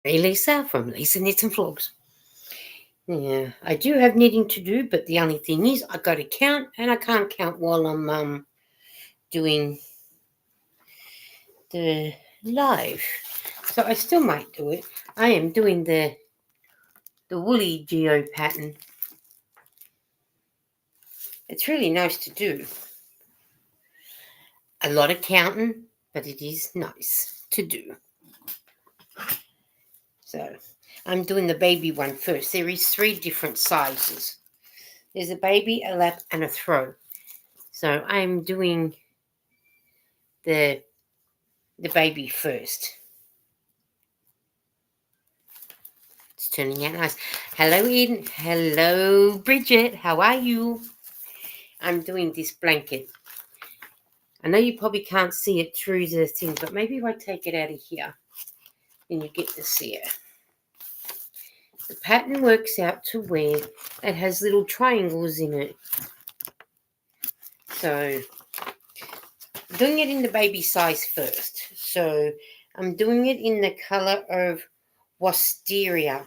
Hey Lisa from Lisa Knits and Vlogs. Yeah, I do have knitting to do, but the only thing is I got to count, and I can't count while I'm doing the live. So I still might do it. I am doing the woolly geo pattern. It's really nice to do. A lot of counting, but it is nice to do. So I'm doing the baby one first. There is 3 different sizes. There's a baby, a lap, and a throw. So I'm doing the baby first. It's turning out nice. Hello, Eden. Hello, Bridget. How are you? I'm doing this blanket. I know you probably can't see it through the thing, but maybe if I take it out of here, then you get to see it. The pattern works out to where it has little triangles in it. So I'm doing it in the baby size first. So I'm doing it in the colour of wisteria,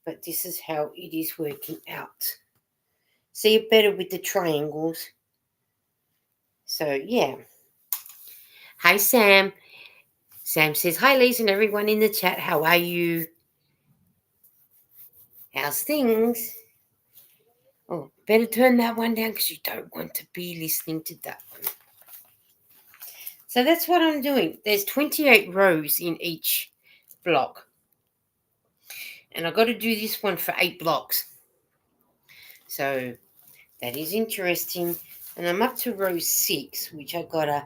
but this is how it is working out. See it better with the triangles. So yeah. Hi Sam. Sam says, hi Lisa and everyone in the chat. How are you? How's things? Oh, better turn that one down because you don't want to be listening to that one. So that's what I'm doing. There's 28 rows in each block. And I've got to do this one for 8 blocks. So that is interesting. And I'm up to row 6, which I've got to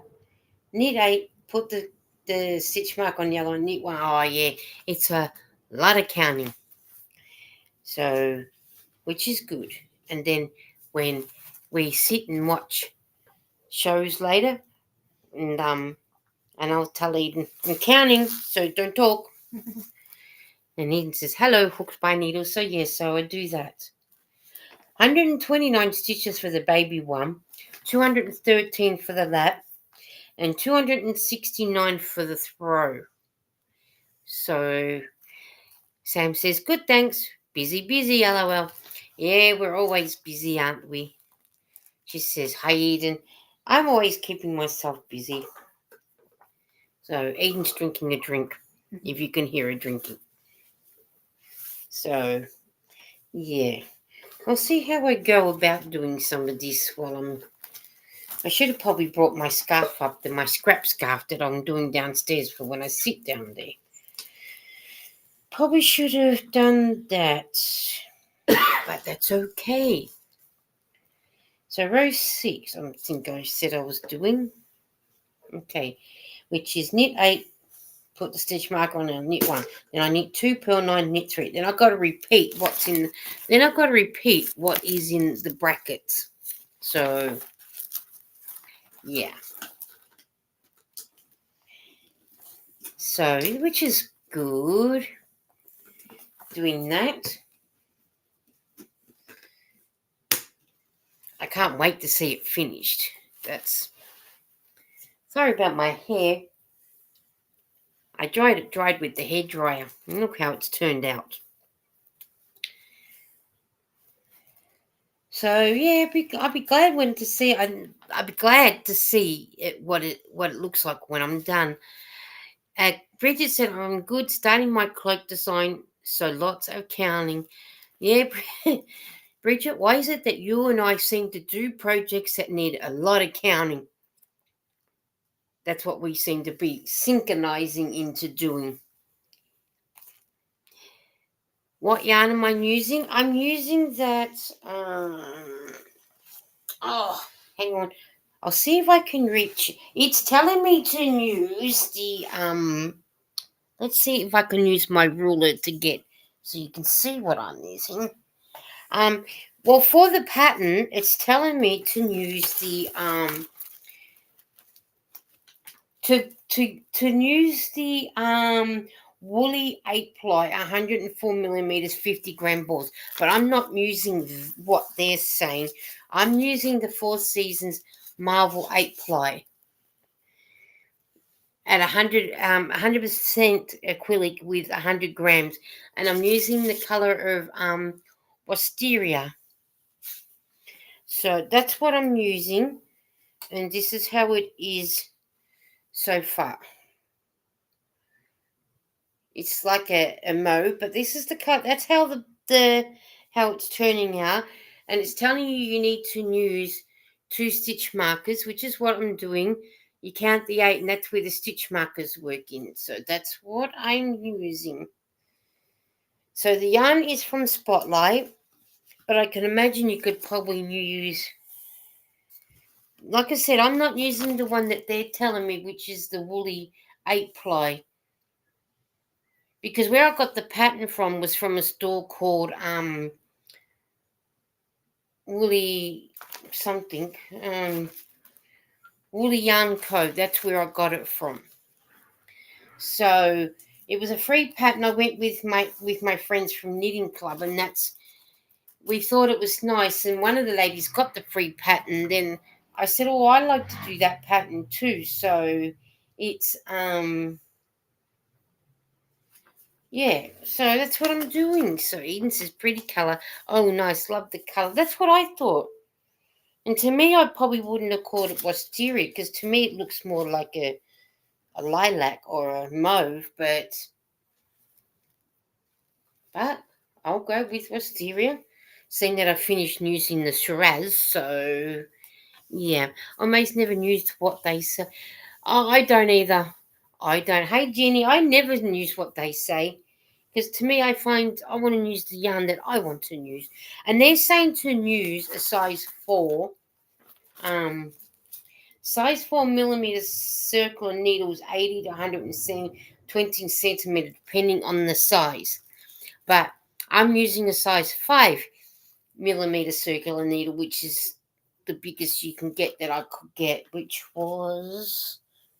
knit 8, put the stitch mark on the other one, knit 1. Oh, yeah, it's a lot of counting. So, which is good. And then when we sit and watch shows later, and I'll tell Eden, I'm counting, so don't talk. And Eden says, hello, hooked by needles. So, yes, so I do that. 129 stitches for the baby one, 213 for the lap, and 269 for the throw. So Sam says, good, thanks. Busy, lol. Yeah, we're always busy, aren't we? She says, hi, Eden. I'm always keeping myself busy. So Eden's drinking a drink, if you can hear her drinking. So, yeah. I'll see how I go about doing some of this while I should have probably brought my scarf up, my scrap scarf that I'm doing downstairs for when I sit down there. Probably should have done that, but that's okay. So row 6, I think I said I was doing. Okay, which is knit 8, put the stitch marker on and knit 1. Then I knit 2, purl 9, knit 3. Then I've got to repeat what's in. Then I've got to repeat what is in the brackets. So yeah. So which is good. Doing that. I can't wait to see it finished. Sorry about my hair. I dried with the hairdryer. And look how it's turned out. So yeah, I'd be glad when to see. I'd be glad to see what it looks like when I'm done. Bridget said I'm good starting my cloak design. So lots of counting. Yeah, Bridget, why is it that you and I seem to do projects that need a lot of counting? That's what we seem to be synchronizing into doing. What yarn am I using? I'm using that. Hang on. I'll see if I can reach. It's telling me to use the. Let's see if I can use my ruler to get so you can see what I'm using. Well, for the pattern, it's telling me to use the to use the woolly 8-ply 104 millimeters 50-gram balls, but I'm not using what they're saying. I'm using the Four Seasons Marvel 8-ply. at 100% acrylic with 100 grams, and I'm using the color of wisteria. So that's what I'm using, and this is how it is so far. It's like a mauve, but this is the cut. That's how the how it's turning out, and it's telling you need to use 2 stitch markers, which is what I'm doing. You count the 8, and that's where the stitch markers work in. So that's what I'm using. So the yarn is from Spotlight, but I can imagine you could probably use. Like I said, I'm not using the one that they're telling me, which is the woolly 8-ply. Because where I got the pattern from was from a store called Woolly something, Woolly Yarn Co. That's where I got it from. So it was a free pattern. I went with my friends from Knitting Club, and we thought it was nice. And one of the ladies got the free pattern. Then I said, "Oh, I like to do that pattern too." So it's yeah, so that's what I'm doing. So Eden says pretty colour. Oh, nice, love the colour. That's what I thought. And to me, I probably wouldn't have called it wisteria, because to me it looks more like a lilac or a mauve, but I'll go with wisteria, seeing that I finished using the Shiraz. So yeah, I almost never used what they say. Oh, I don't either. I don't. Hey, Jenny, I never use what they say. Because to me, I find I want to use the yarn that I want to use. And they're saying to use a size 4. Size 4 millimeters circular needles, 80 to 120 centimeter, depending on the size. But I'm using a size 5 millimeter circular needle, which is the biggest you can get that I could get, which was,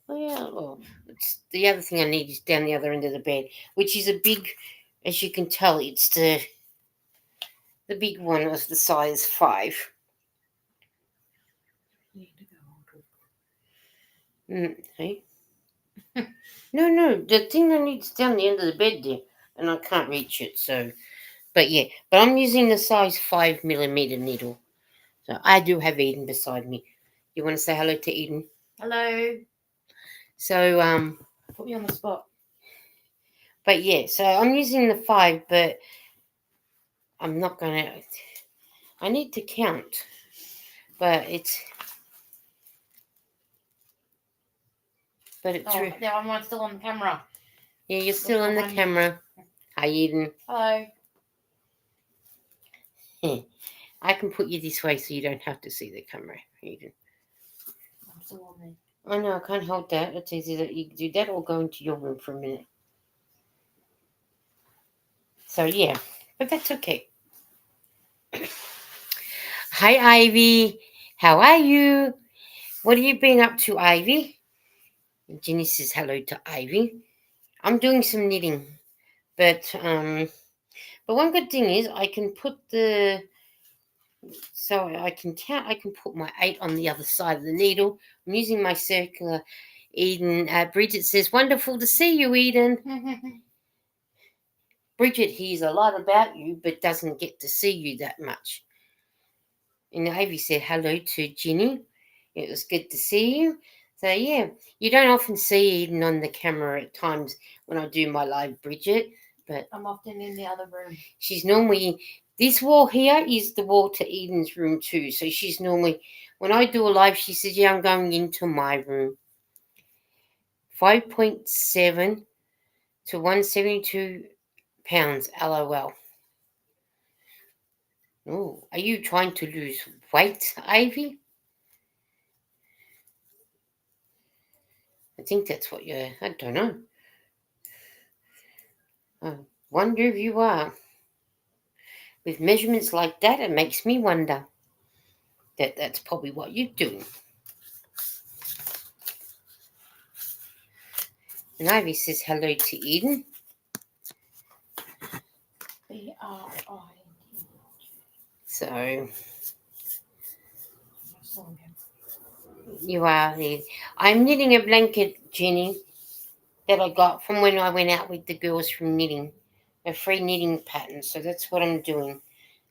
oh yeah, well, it's the other thing I need is down the other end of the bed, which is a big, as you can tell, it's the big one was the size 5. Hey? No, the thing I need is down the end of the bed there, and I can't reach it, so, but yeah, but I'm using the size 5 millimeter needle. So I do have Eden beside me. You want to say hello to Eden? Hello. So Put me on the spot. but yeah, so I'm using the 5, but I'm not gonna. I need to count, but it's. But it's. Oh, yeah, I'm still on the camera. Yeah, you're still on the camera. Hi, Eden. Hello. I can put you this way so you don't have to see the camera, Eden. I'm still on there. Oh no, I can't hold that. It's easy that you do that or go into your room for a minute. So yeah, but that's okay. Hi, Ivy. How are you? What have you been up to, Ivy? Jenny says hello to Ivy. I'm doing some knitting, but one good thing is I can put so I can count. I can put my 8 on the other side of the needle. I'm using my circular. Eden, Bridget says, wonderful to see you, Eden. Bridget hears a lot about you, but doesn't get to see you that much. And Ivy said hello to Ginny. It was good to see you. So yeah, you don't often see Eden on the camera at times when I do my live, Bridget. But I'm often in the other room. she's normally, this wall here is the wall to Eden's room too. So she's normally, when I do a live, she says, yeah, I'm going into my room. 5.7 to 172 pounds, LOL. Oh, are you trying to lose weight, Ivy? I think that's what you're, I don't know. I wonder if you are. With measurements like that, it makes me wonder that that's probably what you're doing. And Ivy says hello to Eden. B-R-I-D. So you are there. I'm knitting a blanket, Jenny. that I got from when I went out with the girls from knitting, a free knitting pattern. So that's what I'm doing.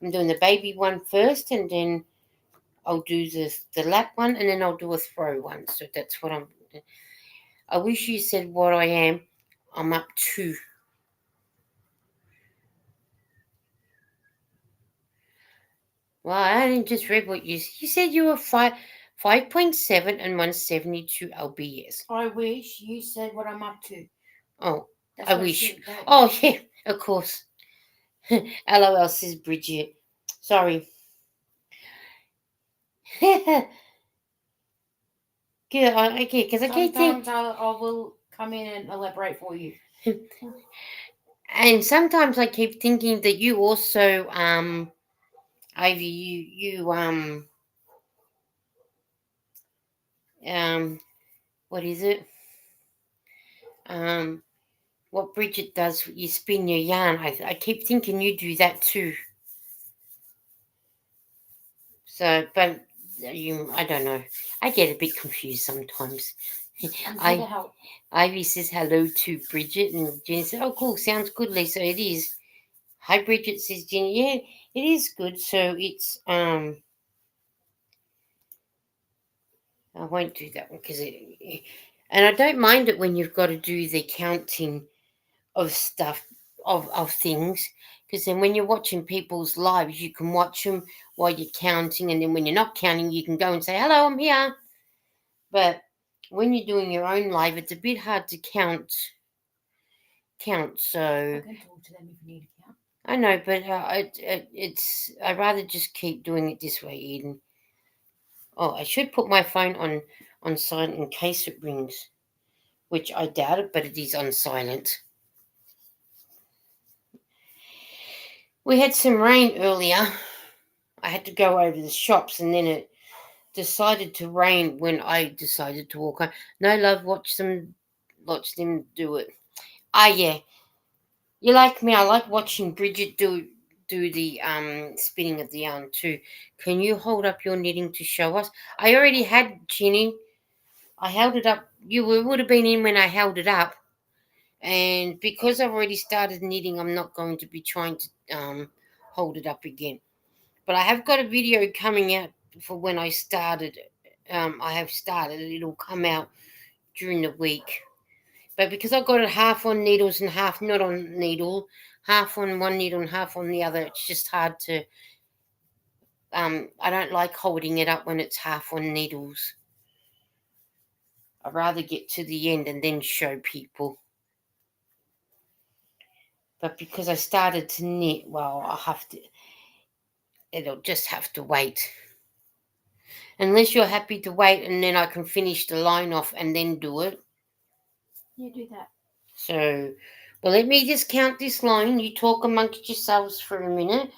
I'm doing the baby one first, and then I'll do the lap one, and then I'll do a throw one. So that's what I'm. I wish you said what I am. I'm up to. Well, I only just read what you said. You were 5.7 and 172 lbs. I wish you said what I'm up to. Oh, That's I what wish. she said. Oh yeah, of course. LOL, says Bridget. Sorry. Good. Okay, because I keep Sometimes thinking, I will come in and elaborate for you. and sometimes I keep thinking that you also, Ivy, what is it? Um, what Bridget does, you spin your yarn. I keep thinking you do that too. So, but I don't know. I get a bit confused sometimes. I'm here to help. Ivy says hello to Bridget, and Jenny says, "Oh, cool, sounds good, Lisa. It is." Hi, Bridget, says Jenny. Yeah, it is good. So it's I won't do that one because and I don't mind it when you've got to do the counting of stuff of things, because then when you're watching people's lives, you can watch them while you're counting, and then when you're not counting, you can go and say, "Hello, I'm here." But when you're doing your own live, it's a bit hard to count. So I can talk to them if you need to count. I know, but it's I'd rather just keep doing it this way, Eden. Oh, I should put my phone on silent in case it rings, which I doubt it, but it is on silent. We had some rain earlier. I had to go over the shops, and then it decided to rain when I decided to walk home. No, love, watch them do it. Ah, yeah. You like me? I like watching Bridget do the spinning of the yarn too. Can you hold up your knitting to show us? I already had, Ginny. I held it up. You would have been in when I held it up, and because I've already started knitting, I'm not going to be trying to hold it up again. But I have got a video coming out for when I started. I have started. It'll come out during the week. But because I've got it half on needles and half not on needle, half on one needle and half on the other, it's just hard to. I don't like holding it up when it's half on needles. I'd rather get to the end and then show people. But because I started to knit, well, I'll have to. It'll just have to wait. Unless you're happy to wait and then I can finish the line off and then do it. Yeah, do that. So, well, let me just count this line. You talk amongst yourselves for a minute,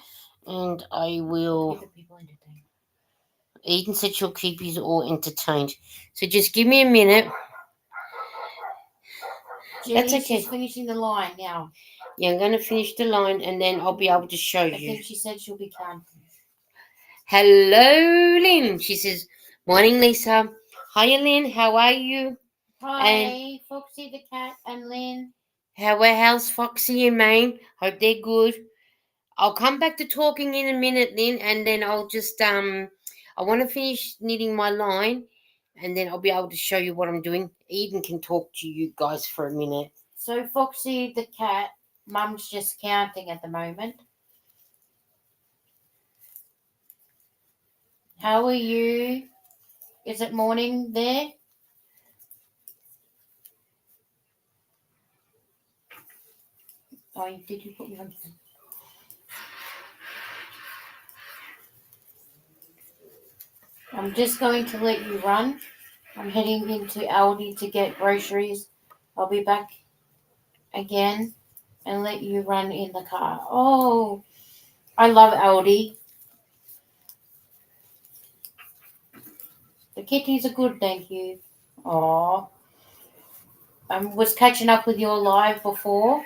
and I will. Keep the people entertained. Eden said she'll keep you all entertained. So just give me a minute. Jenny's That's okay. just finishing the line now. Yeah, I'm going to finish the line and then I'll be able to show I you. think she said she'll be counting. Hello, Lynn. She says, "Morning, Lisa." Hiya, Lynn. How are you? Hi, Foxy the cat and Lynn. How's Foxy and Maine? Hope they're good. I'll come back to talking in a minute, Lynn, and then I'll just I want to finish knitting my line, and then I'll be able to show you what I'm doing. Eden can talk to you guys for a minute. So Foxy the cat, Mum's just counting at the moment. How are you? Is it morning there? Oh, did you put me on? I'm just going to let you run. I'm heading into Aldi to get groceries. I'll be back again and let you run in the car. Oh, I love Aldi. The kitties are good, thank you. Oh, I was catching up with your live before,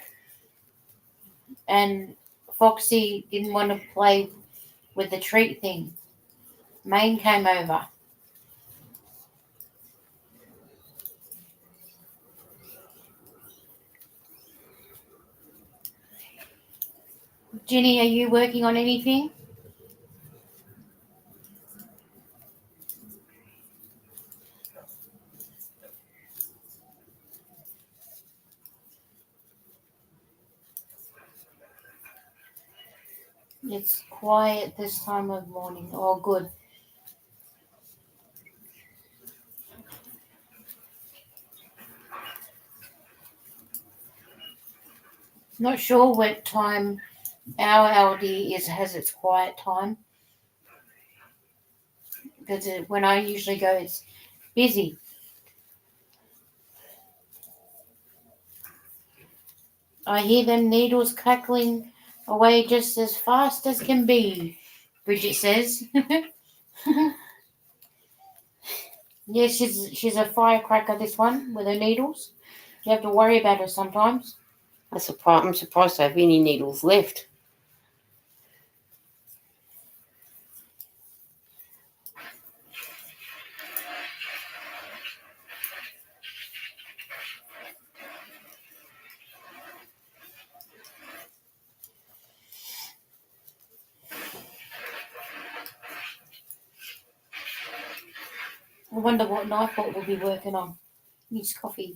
and Foxy didn't want to play with the treat thing. Maine came over. Ginny, are you working on anything? It's quiet this time of morning. Oh, good. Not sure what time our LD has its quiet time because when I usually go, it's busy. I hear them needles crackling away just as fast as can be, Bridget says. Yeah, she's a firecracker, this one, with her needles. You have to worry about her sometimes. I'm surprised I have any needles left. I wonder what Nightbot will be working on. Needs coffee.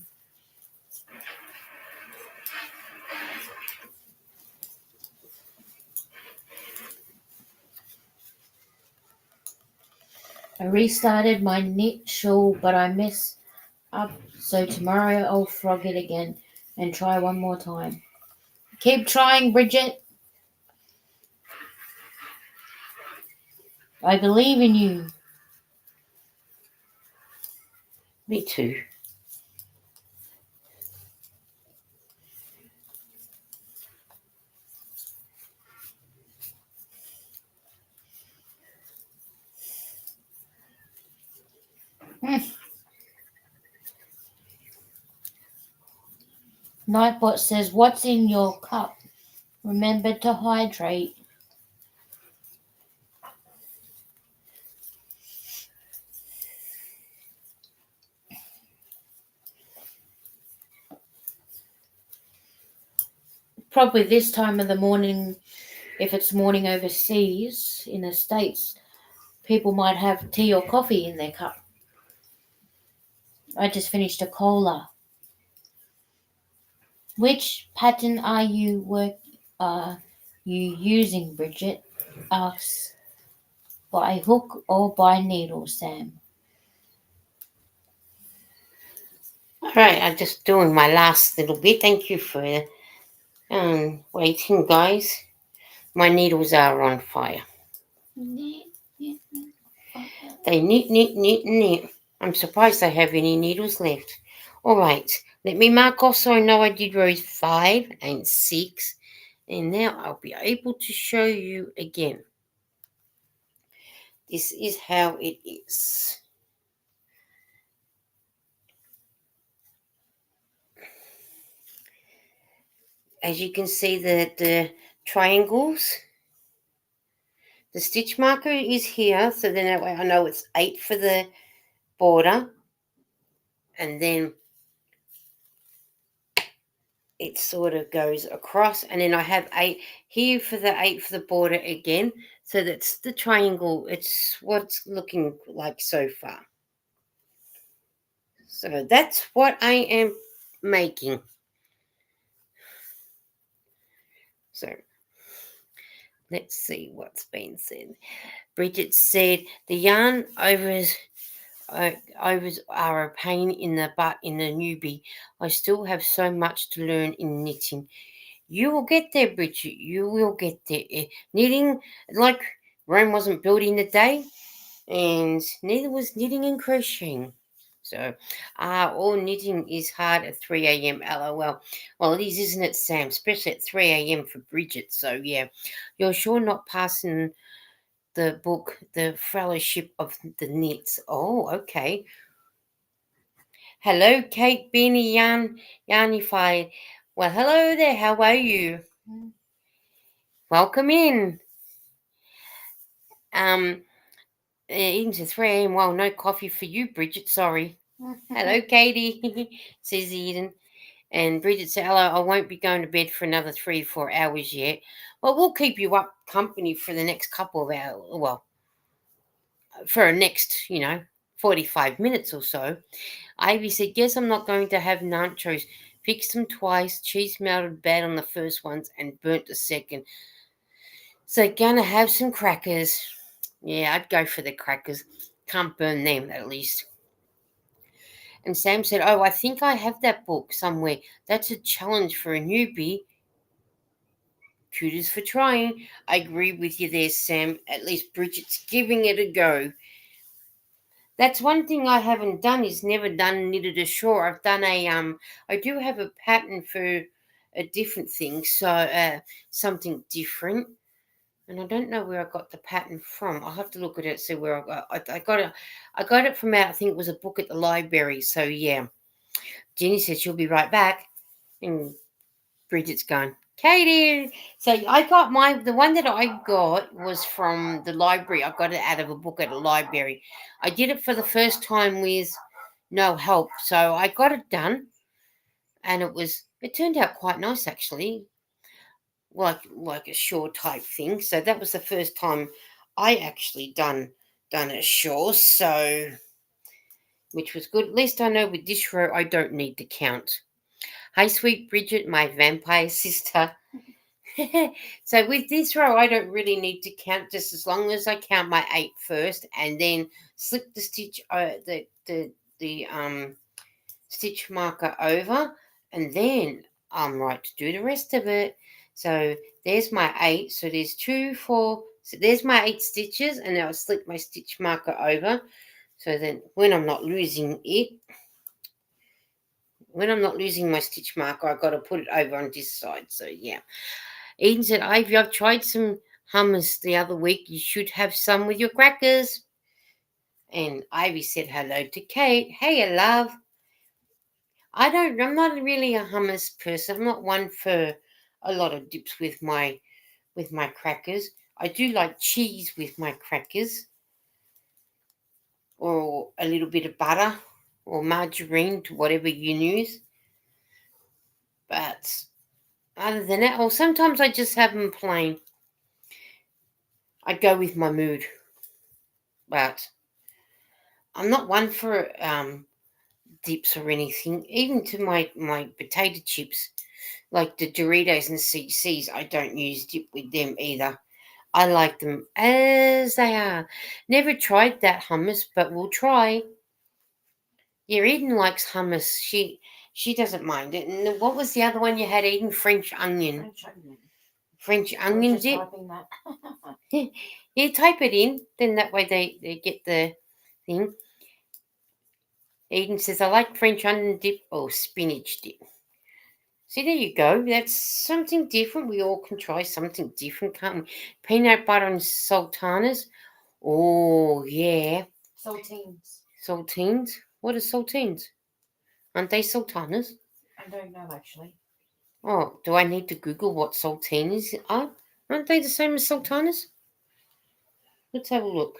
I restarted my knit shawl, but I messed up, so tomorrow I'll frog it again and try one more time. Keep trying, Bridget. I believe in you. Me too. Nightbot says, "What's in your cup? Remember to hydrate." Probably this time of the morning, if it's morning overseas in the States, people might have tea or coffee in their cup. I just finished a cola. Which pattern are you using, Bridget? Asks by hook or by needle, Sam. All right, I'm just doing my last little bit. Thank you for waiting, guys. My needles are on fire. They knit, knit, knit, knit. I'm surprised I have any needles left. All right, let me mark off so I know I did rows 5 and 6. And now I'll be able to show you again. This is how it is. As you can see, the triangles, the stitch marker is here, so then that way I know it's 8 for the border, and then it sort of goes across, and then I have 8 here for the 8 for the border again. So that's the triangle. It's what's looking like so far. So that's what I am making. So let's see what's been said. Bridget said the yarn overs are a pain in the butt in the newbie. I still have so much to learn in knitting. You will get there, Bridget. You will get there. Knitting, like Rome wasn't built in a day, and neither was knitting and crocheting. So, all knitting is hard at 3 a.m. LOL. Well, it is, isn't it, Sam? Especially at 3 a.m. for Bridget. So, yeah, you're sure not passing the book, The Fellowship of the Knits. Oh, okay. Hello, Kate, Beanie, Yarnified. Well, hello there. How are you? Welcome in. Into 3 a.m. Well, no coffee for you, Bridget. Sorry. Hello, Katie, says Eden. And Bridget said, hello, I won't be going to bed for another 3 or 4 hours yet. Well, we'll keep you up company for the next couple of hours. Well, for a next, 45 minutes or so. Ivy said, guess I'm not going to have nachos. Fixed them twice. Cheese melted bad on the first ones and burnt the second. So gonna have some crackers. Yeah, I'd go for the crackers. Can't burn them at least. And Sam said, oh, I think I have that book somewhere. That's a challenge for a newbie. Kudos for trying. I agree with you there, Sam. At least Bridget's giving it a go. That's one thing I haven't done is never done knitted ashore. I've done I do have a pattern for a different thing, so something different. And I don't know where I got the pattern from. I'll have to look at it, see where I got it. I got it from out, I think it was a book at the library. So yeah. Jenny said she'll be right back. And Bridget's gone, Katie. So I got the one that I got was from the library. I got it out of a book at a library. I did it for the first time with no help. So I got it done. And it turned out quite nice actually. Like a shawl type thing. So that was the first time I actually done a shawl, so which was good. At least I know with this row I don't need to count. Hi sweet Bridget, my vampire sister. So with this row I don't really need to count, just as long as I count my 8 first and then slip the stitch the stitch marker over, and then I'm right to do the rest of it. So there's my 8. So there's 2, 4. So there's my 8 stitches, and then I'll slip my stitch marker over. So then when I'm not losing my stitch marker, I've got to put it over on this side. So yeah. Eden said, Ivy, I've tried some hummus the other week. You should have some with your crackers. And Ivy said hello to Kate. Hey, love. I'm not really a hummus person. I'm not one for a lot of dips with my crackers. I do like cheese with my crackers, or a little bit of butter or margarine, to whatever you use. But other than that, or sometimes I just have them plain. I go with my mood. But I'm not one for dips or anything. Even to my potato chips, like the Doritos and CCs, I don't use dip with them either. I like them as they are. Never tried that hummus, but we'll try. Yeah, Eden likes hummus. She doesn't mind it. And what was the other one you had, Eden? French onion. French onion. French I was onion just dip. typing that. Yeah, type it in. Then that way they get the thing. Eden says, I like French onion dip or spinach dip. See, there you go. That's something different. We all can try something different, can't we? Peanut butter and sultanas. Oh, yeah. Saltines. Saltines? What are saltines? Aren't they sultanas? I don't know actually. Oh, do I need to Google what saltines are? Aren't they the same as sultanas? Let's have a look.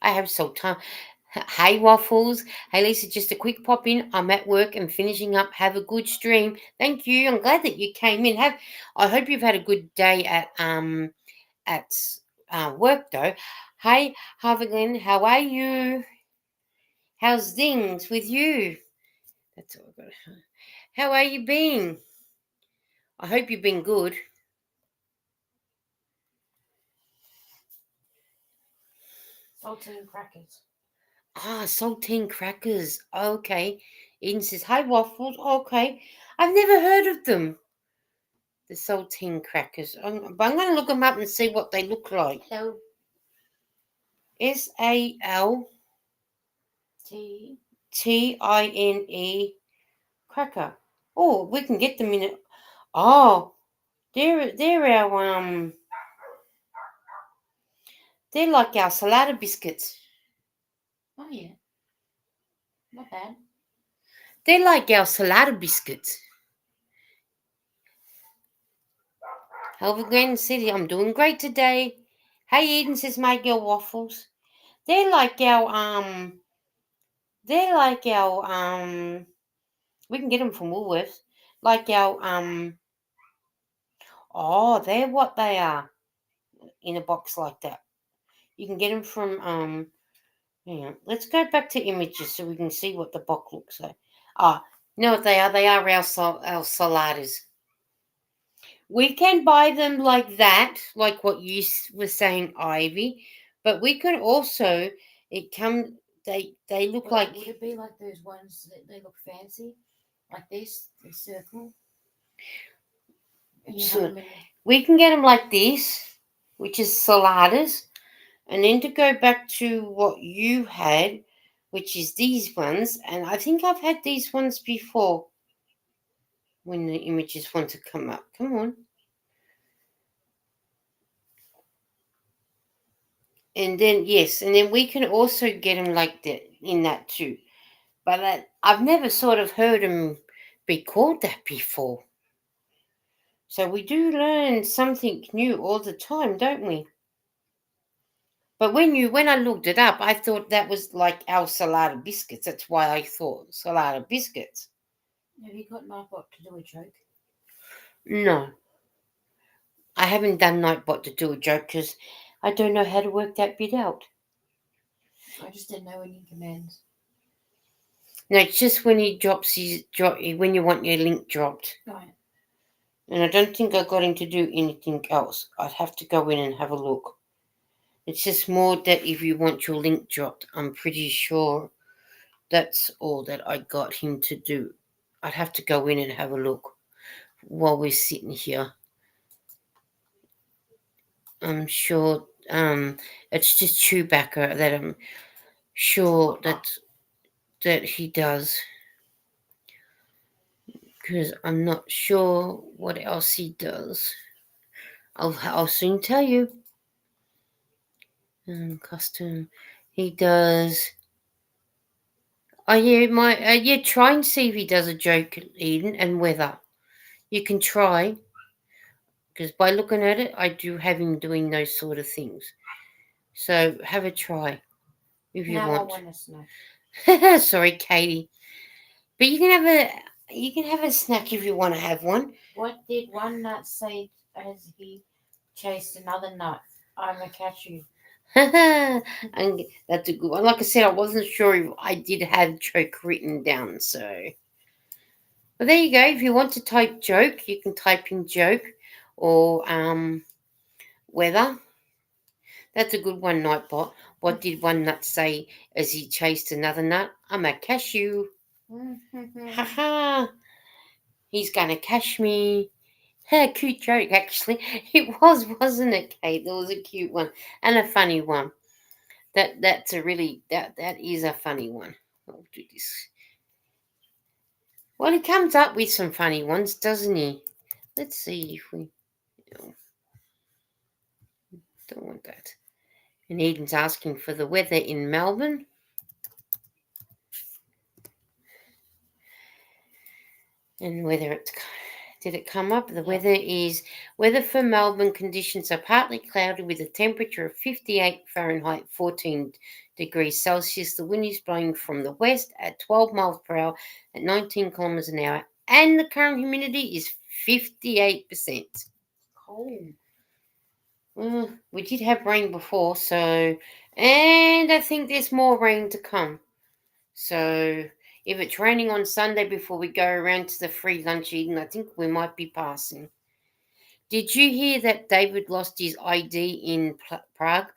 I have sultan. Hey Waffles. Hey Lisa, just a quick pop in. I'm at work and finishing up. Have a good stream. Thank you. I'm glad that you came in. I hope you've had a good day at work though. Hey Harvigan, how are you? How's things with you? That's all I got. How are you been? I hope you've been good. Saltine crackers. Saltine crackers. Okay. Eden says, hi, Waffles. Okay. I've never heard of them. The saltine crackers. But I'm going to look them up and see what they look like. Hello. SALTINE cracker. Oh, we can get them in it. Oh, they're our they're like our salada biscuits. Oh yeah. Not bad. They're like our salada biscuits. Helver Glen City, I'm doing great today. Hey Eden, says my girl Waffles. They're like our We can get them from Woolworths. Like our oh, they're what they are in a box like that. You can get them from hang on. Let's go back to images so we can see what the box looks like. Ah, you know what they are? They are our saladas. We can buy them like that, like what you were saying, Ivy. But we can also it come they look like Would it be like those ones that they look fancy, like this, the circle? And you have so them in. we can get them like this, which is saladas. And then to go back to what you had, which is these ones, and I think I've had these ones before when the images want to come up. Come on. And then, yes, and then we can also get them like that in that too. But I've never sort of heard them be called that before. So we do learn something new all the time, don't we? But when I looked it up, I thought that was like our salada biscuits. That's why I thought salada biscuits. Have you got Nightbot to do a joke? No, I haven't done Nightbot to do a joke because I don't know how to work that bit out. I just didn't know any commands. No, it's just when he when you want your link dropped. Right. And I don't think I got him to do anything else. I'd have to go in and have a look. It's just more that if you want your link dropped, I'm pretty sure that's all that I got him to do. I'd have to go in and have a look while we're sitting here. I'm sure it's just chewbucca that I'm sure that he does. Because I'm not sure what else he does. I'll soon tell you. Custom. He does. Oh yeah, yeah. Try and see if he does a joke, Eden, and whether you can try. Because by looking at it, I do have him doing those sort of things. So have a try if you Now want. I want to snack. Sorry, Katie, but you can have a snack if you want to have one. What did one nut say as he chased another nut? I'm a cashew. And that's a good one. Like I said, I wasn't sure if I did have joke written down, so. Well, there you go. If you want to type joke, you can type in joke or weather. That's a good one, Nightbot. What did one nut say as he chased another nut? I'm a cashew. Ha ha. He's going to cash me. Cute joke, actually. It was, wasn't it, Kate? It was a cute one and a funny one. That's a really that is a funny one. I'll do this. Well, he comes up with some funny ones, doesn't he? Let's see if we don't want that. And Eden's asking for the weather in Melbourne. And whether it did it come up? The weather for Melbourne conditions are partly cloudy with a temperature of 58 Fahrenheit, 14 degrees Celsius. The wind is blowing from the west at 12 miles per hour at 19 kilometers an hour. And the current humidity is 58%. Cold. We did have rain before, so, and I think there's more rain to come. So if it's raining on Sunday before we go around to the free lunch eating, I think we might be passing. Did you hear that David lost his ID in Prague?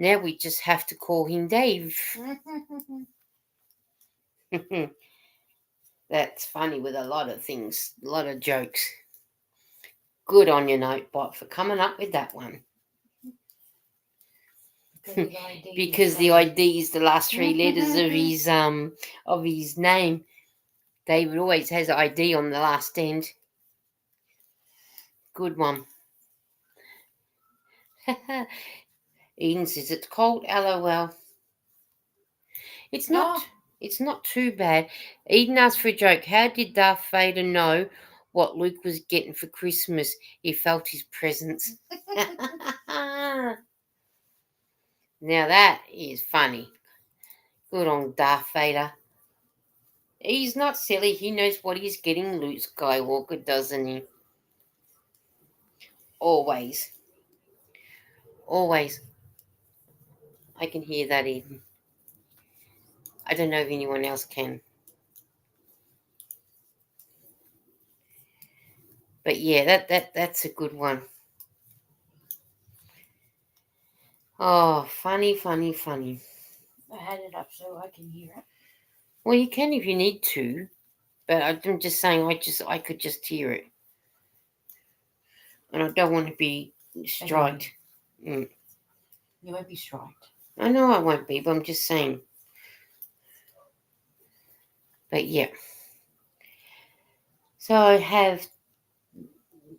Now we just have to call him Dave. That's funny with a lot of things, a lot of jokes. Good on you, Notebot, for coming up with that one. Because the ID is the last three letters of his name. David always has ID on the last end. Good one. Eden says it's cold. LOL. It's not too bad. Eden asked for a joke. How did Darth Vader know what Luke was getting for Christmas? He felt his presence. Now that is funny. Good on Darth Vader. He's not silly. He knows what he's getting, Luke Skywalker, doesn't he? Always. Always. I can hear that even. I don't know if anyone else can. But yeah, that's a good one. Oh, funny, funny, funny. I had it up so I can hear it. Well, you can if you need to, but I'm just saying I could just hear it, and I don't want to be striked. You won't be striked. I know I won't be, but I'm just saying. But yeah. So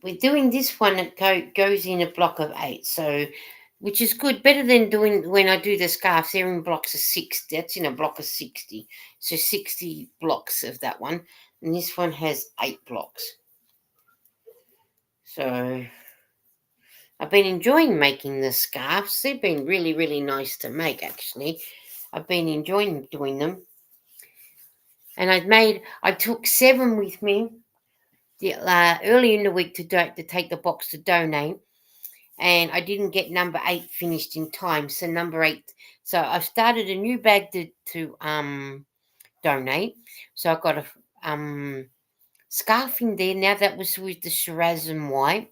we're doing this one that goes in a block of 8, so which is good, better than doing when I do the scarves. They're in blocks of 60. That's in a block of 60, so 60 blocks of that one, and this one has 8 blocks. So I've been enjoying making the scarves. They've been really, really nice to make, actually. I've been enjoying doing them. And I took 7 with me early in the week to take the box to donate. And I didn't get number 8 finished in time. So number 8, so I've started a new bag to donate. So I've got a scarf in there. Now that was with the Shiraz and white.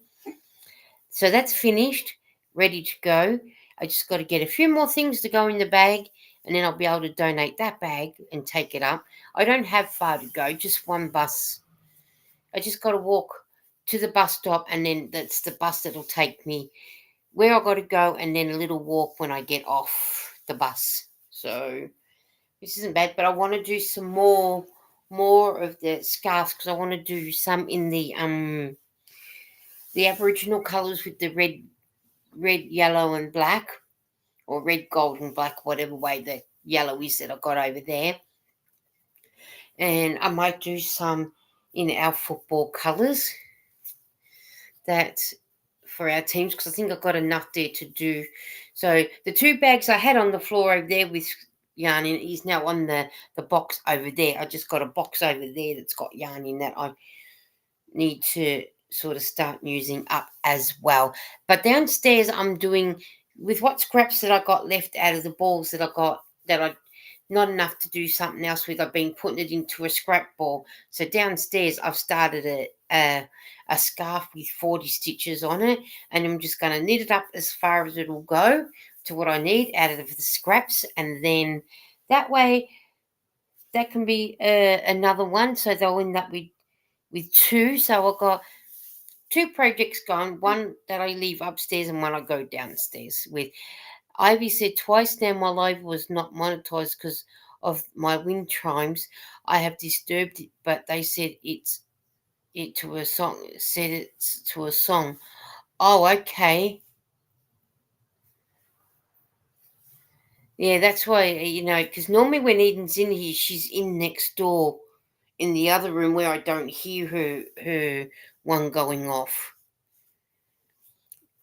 So that's finished, ready to go. I just got to get a few more things to go in the bag, and then I'll be able to donate that bag and take it up. I don't have far to go, just one bus. I just got to walk to the bus stop, and then that's the bus that'll take me where I got to go, and then a little walk when I get off the bus. So this isn't bad, but I want to do some more of the scarves because I want to do some in the Aboriginal colours with the red, yellow, and black, or red, gold, and black, whatever way the yellow is that I got over there. And I might do some in our football colours that for our teams, because I think I've got enough there to do. So the 2 bags I had on the floor over there with yarn in is now on the box over there. I just got a box over there that's got yarn in that I need to sort of start using up as well. But downstairs I'm doing with what scraps that I got left out of the balls that I got that I not enough to do something else with. I've been putting it into a scrap ball. So downstairs I've started a scarf with 40 stitches on it, and I'm just going to knit it up as far as it'll go to what I need out of the scraps, and then that way that can be another one. So they'll end up with 2. So I've got 2 projects going, one that I leave upstairs and one I go downstairs with. Ivy said twice now my live was not monetized because of my wind chimes. I have disturbed it, but they said it's to a song. Said it's to a song. Oh, okay. Yeah, that's why, because normally when Eden's in here, she's in next door in the other room where I don't hear her one going off.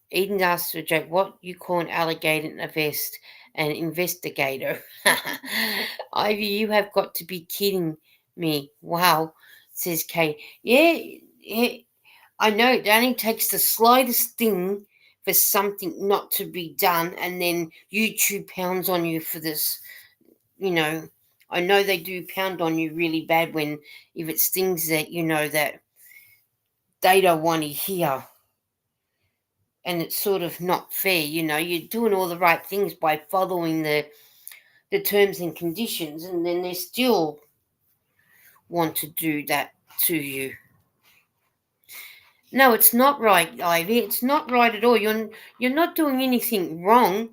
Eden asked a joke, what you call an alligator in a vest? An investigator. Ivy, you have got to be kidding me. Wow, says Kate. Yeah, I know. It only takes the slightest thing for something not to be done, and then YouTube pounds on you for this. I know they do pound on you really bad if it's things that, that they don't want to hear. And it's sort of not fair, you're doing all the right things by following the terms and conditions, and then they still want to do that to you. No, it's not right, Ivy. It's not right at all. You're not doing anything wrong.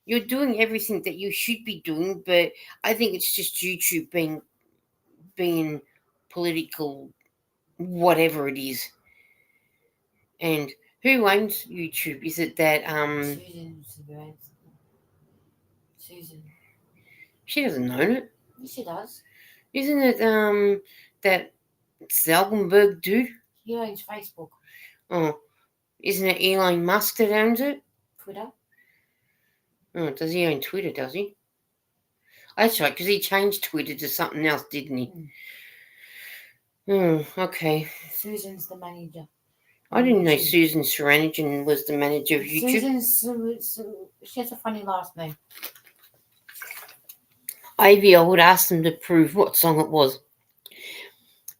You're doing everything that you should be doing, but I think it's just YouTube being political, whatever it is. And who owns YouTube? Is it that Susan. She doesn't own it. Yes, she does. Isn't it that Selgenberg dude? He owns Facebook. Oh, isn't it Elon Musk that owns it? Twitter. Oh, does he own Twitter, does he? That's right, because he changed Twitter to something else, didn't he? Okay. Susan's the manager. I didn't know YouTube. Susan Sarandon was the manager of YouTube. She has a funny last name. Ivy, I would ask them to prove what song it was.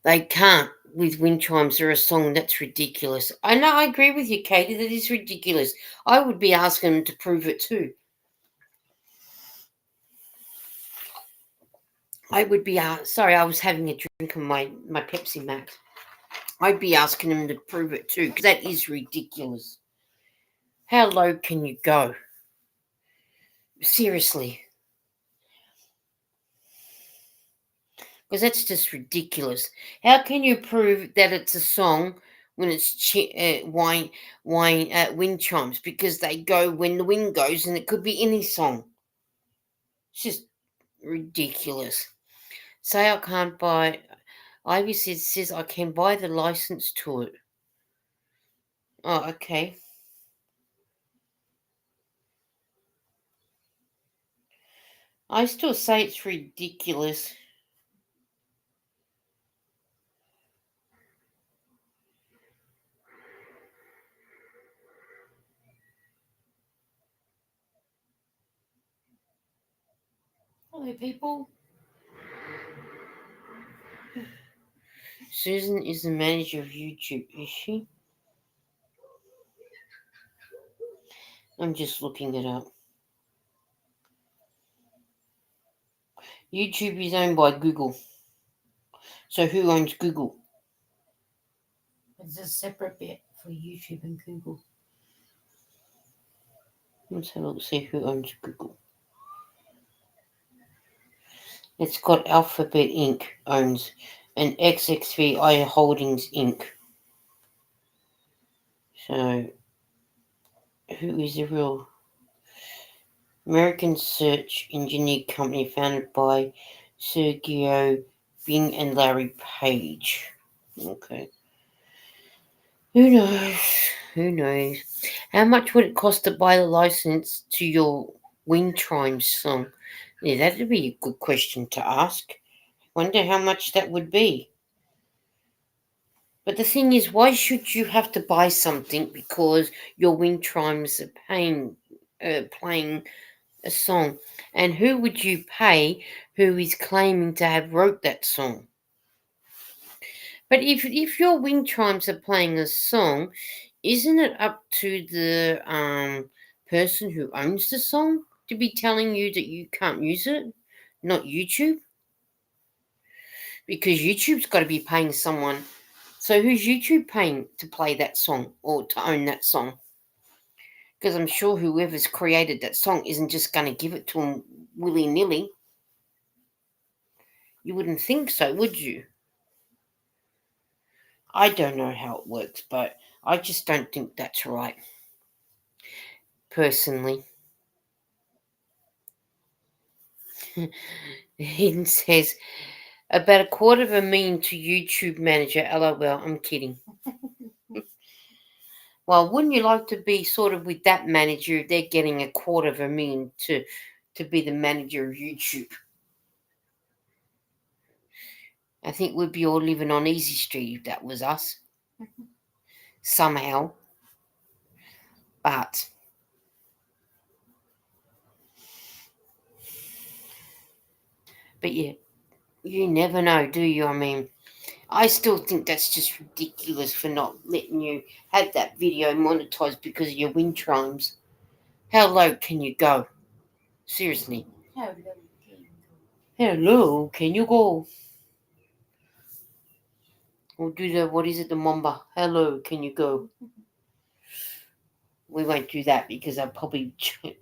They can't with wind chimes or a song. That's ridiculous. I know, I agree with you, Katie. That is ridiculous. I would be asking them to prove it too. I would be sorry, I was having a drink of my Pepsi Max. I'd be asking them to prove it too, because that is ridiculous. How low can you go? Seriously. Because that's just ridiculous. How can you prove that it's a song when it's wind chimes? Because they go when the wind goes, and it could be any song. It's just ridiculous. Say I can't buy. Ivy says I can buy the license to it. Oh, okay. I still say it's ridiculous. Hello, people. Susan is the manager of YouTube, is she? I'm just looking it up. YouTube is owned by Google. So who owns Google? It's a separate bit for YouTube and Google. Let's have a look, see who owns Google. It's got Alphabet Inc. owns and XXVI Holdings Inc. So who is the real American search engine company founded by Sergey Brin and Larry Page? Okay. Who knows? Who knows? How much would it cost to buy the license to your wind chimes song? Yeah, that'd be a good question to ask. Wonder how much that would be. But the thing is, why should you have to buy something because your wind chimes are playing a song? And who would you pay who is claiming to have wrote that song? But if your wind chimes are playing a song, isn't it up to the person who owns the song to be telling you that you can't use it, not YouTube? Because YouTube's got to be paying someone. So who's YouTube paying to play that song or to own that song? Because I'm sure whoever's created that song isn't just going to give it to them willy-nilly. You wouldn't think so, would you? I don't know how it works, but I just don't think that's right. Personally. Hayden says, about $250,000 to YouTube manager. LOL, I'm kidding. Well, wouldn't you like to be sort of with that manager if they're getting $250,000 to be the manager of YouTube? I think we'd be all living on Easy Street if that was us. Somehow. But yeah, you never know, do you? I mean, I still think that's just ridiculous for not letting you have that video monetized because of your wind chimes. How low can you go? Seriously. Hello, can you go? We'll do what is it, the Mamba. Hello, can you go? We won't do that because they'll probably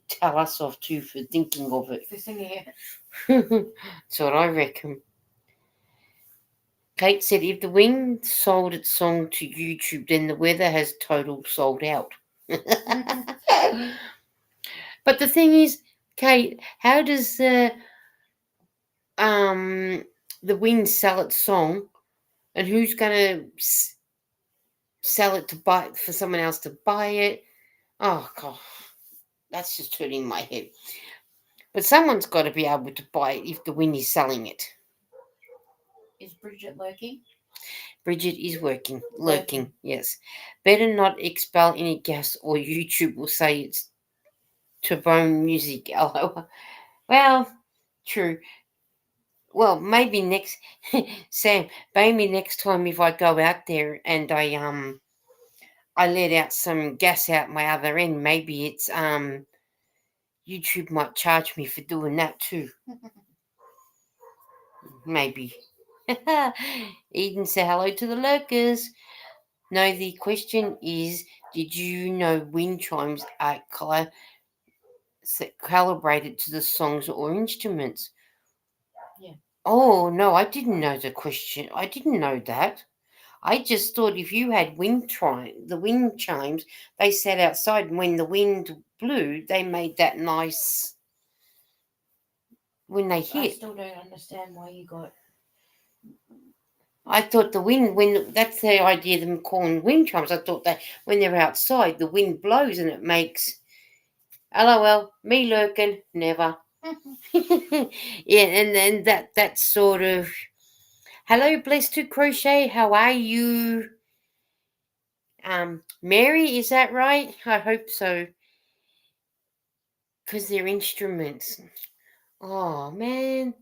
tell us off too for thinking of it. For singing it. That's what I reckon. Kate said if the wind sold its song to YouTube, then the weather has total sold out. But the thing is, Kate, how does the wind sell its song, and who's going to sell it to buy for someone else to buy it? Oh God, that's just hurting my head. But someone's got to be able to buy it if the Win is selling it. Is Bridget lurking? Bridget is working, Lurking. lurking, yes. Better not expel any gas or YouTube will say it's turbone music. LOL. Well, true. Well, maybe next Sam, maybe next time if I go out there and I let out some gas out my other end, maybe it's YouTube might charge me for doing that too. Maybe. Eden say hello to the lurkers. No, the question is, did you know wind chimes are calibrated to the songs or instruments? Yeah. Oh no, I didn't know the question. I didn't know that. I just thought if you had the wind chimes, they sat outside, and when the wind blew, they made that nice when they I hit. still don't understand why you got. I thought the wind, when that's the idea of them calling wind chimes. I thought that when they're outside, the wind blows and it makes. LOL, me lurking, never. Yeah, and then that sort of. Hello, blessed to crochet. How are you? Mary, is that right? I hope so. Because they're instruments. Oh man,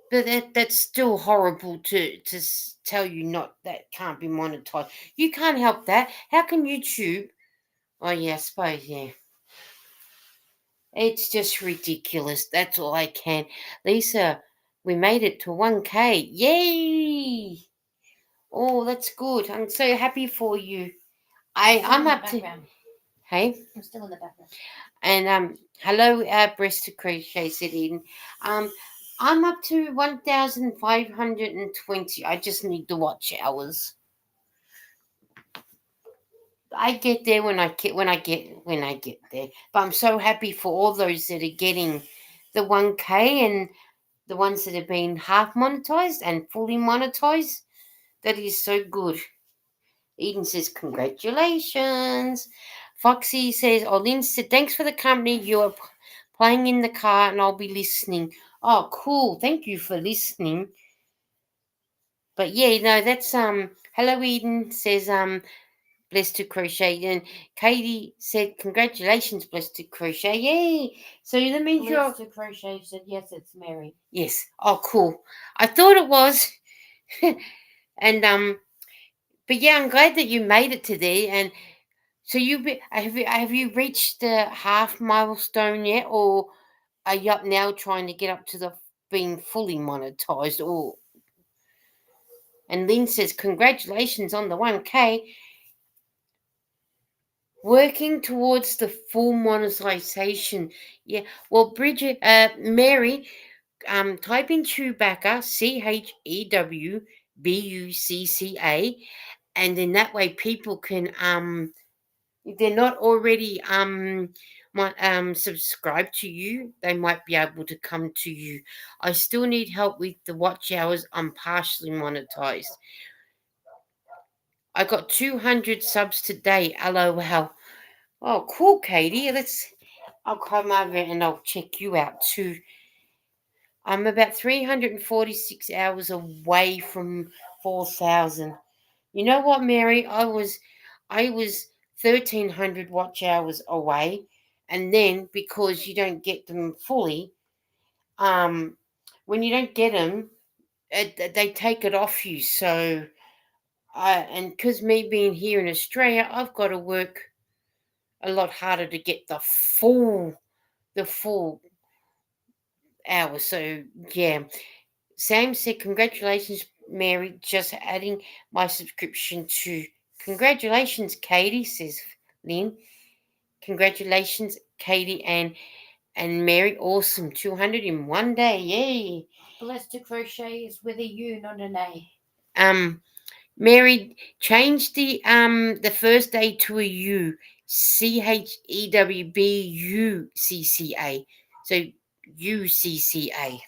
but that's still horrible to tell you not that can't be monetized. You can't help that. How can YouTube? Oh yeah, I suppose yeah. It's just ridiculous. That's all I can. Lisa, we made it to 1K. Yay! Oh, that's good. I'm so happy for you. I'm up to. Hey. I'm still in the background. And hello, breast to crochet sitting. I'm up to 1,520. I just need the watch hours. I get there when I get there. But I'm so happy for all those that are getting the 1K and the ones that have been half monetized and fully monetized. That is so good. Eden says, congratulations. Foxy says, oh, Lynn said, thanks for the company. You are playing in the car and I'll be listening. Oh, cool. Thank you for listening. But yeah, no, that's hello Eden says blessed to crochet, and Katie said congratulations, blessed to crochet. Yay. So that means Blessed to crochet said yes, it's Mary. Yes. Oh cool. I thought it was. And but yeah, I'm glad that you made it today. And so have you reached the half milestone yet, or are you up now trying to get up to the being fully monetized? Or and Lynn says congratulations on the 1K. Working towards the full monetization. Yeah. Well, Bridget, Mary, type in Chewbacca, CHEWBUCCA, and then that way people can if they're not already subscribed to you, they might be able to come to you. I still need help with the watch hours. I'm partially monetized. I got 200 subs today. LOL. Oh, cool, Katie. I'll come over and I'll check you out too. I'm about 346 hours away from 4,000. You know what, Mary? I was 1,300 watch hours away, and then because you don't get them fully, um, when you don't get them, they take it off you. So, and because me being here in Australia, I've got to work a lot harder to get the full hours. So yeah, Sam said, "Congratulations, Mary. Just adding my subscription to." Congratulations, Katie, says Lynn. Congratulations, Katie and Mary. Awesome. 200 in one day. Yay. Blessed to crochet is with a U, not an A. Mary, change the first A to a U. CHEWBUCCA. So UCCA.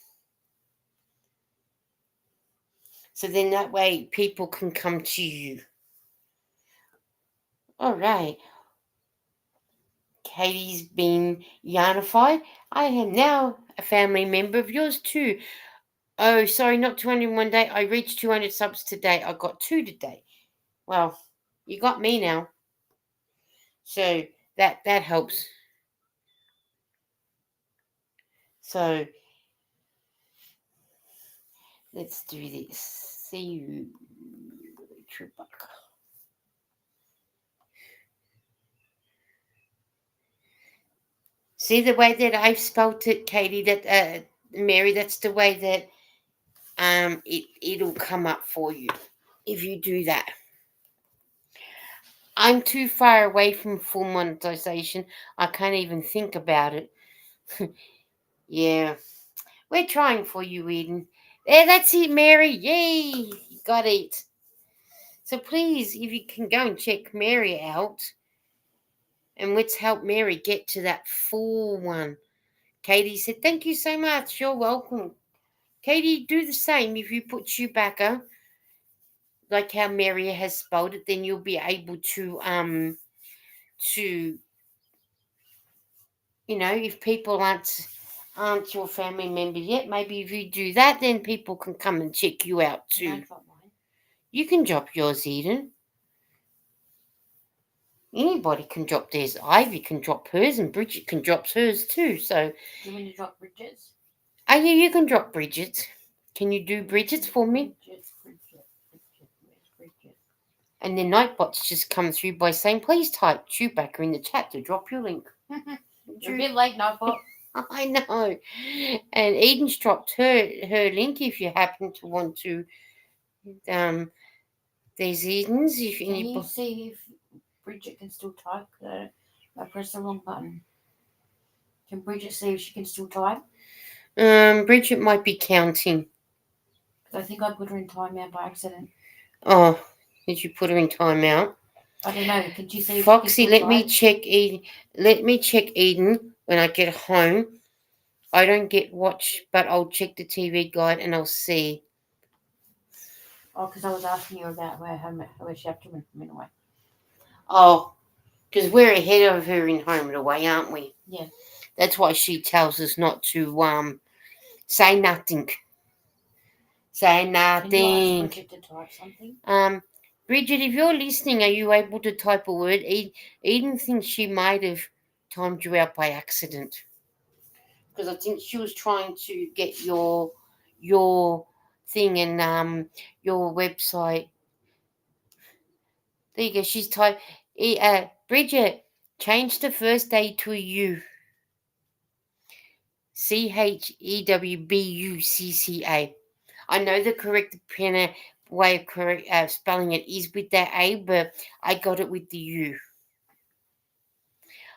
So then that way people can come to you. All right. Katie's been yarnified. I am now a family member of yours too. Oh, sorry, not 201 day. I reached 200 subs today. I got 2 today. Well, you got me now. So that helps. So let's do this. See you, chewbucca. See the way that I've spelt it, Katie, that Mary, that's the way that it'll come up for you if you do that. I'm too far away from full monetization. I can't even think about it. Yeah. We're trying for you, Eden. There, that's it, Mary. Yay! You got it. So please, if you can go and check Mary out, and let's help Mary get to that full one. Katie said, thank you so much. You're welcome. Katie, do the same. If you put chewbucca, like how Mary has spelled it, then you'll be able to if people aren't your family members yet, maybe if you do that, then people can come and check you out too. You can drop yours, Eden. Anybody can drop theirs. Ivy can drop hers, and Bridget can drop hers too. So, do you want to drop Bridget's? Oh yeah, you can drop Bridget's. Can you do Bridget's for me? Bridget. And then Nightbot's just come through by saying, please type Chewbacca in the chat to drop your link. You're a bit late, Nightbot. I know. And Eden's dropped her link if you happen to want to. There's Eden's. Can you see if Bridget can still type? I pressed the wrong button. Can Bridget see if she can still type? Bridget might be counting. I think I put her in timeout by accident. Oh, did you put her in timeout? I don't know. Can you see? Foxy, let me check Eden. Let me check Eden when I get home. I don't get watch, but I'll check the TV guide and I'll see. Oh, because I was asking you about where she had to run away. Oh, because we're ahead of her in home and away, aren't we? Yeah. That's why she tells us not to say nothing. Say nothing. Can you ask Bridget to type something? Bridget, if you're listening, are you able to type a word? Eden thinks she might have timed you out by accident. Because I think she was trying to get your thing and your website. There you go. She's typed. Bridget, change the first A to a U. CHEWBUCCA. I know the correct way of correct spelling it is with that A, but I got it with the U.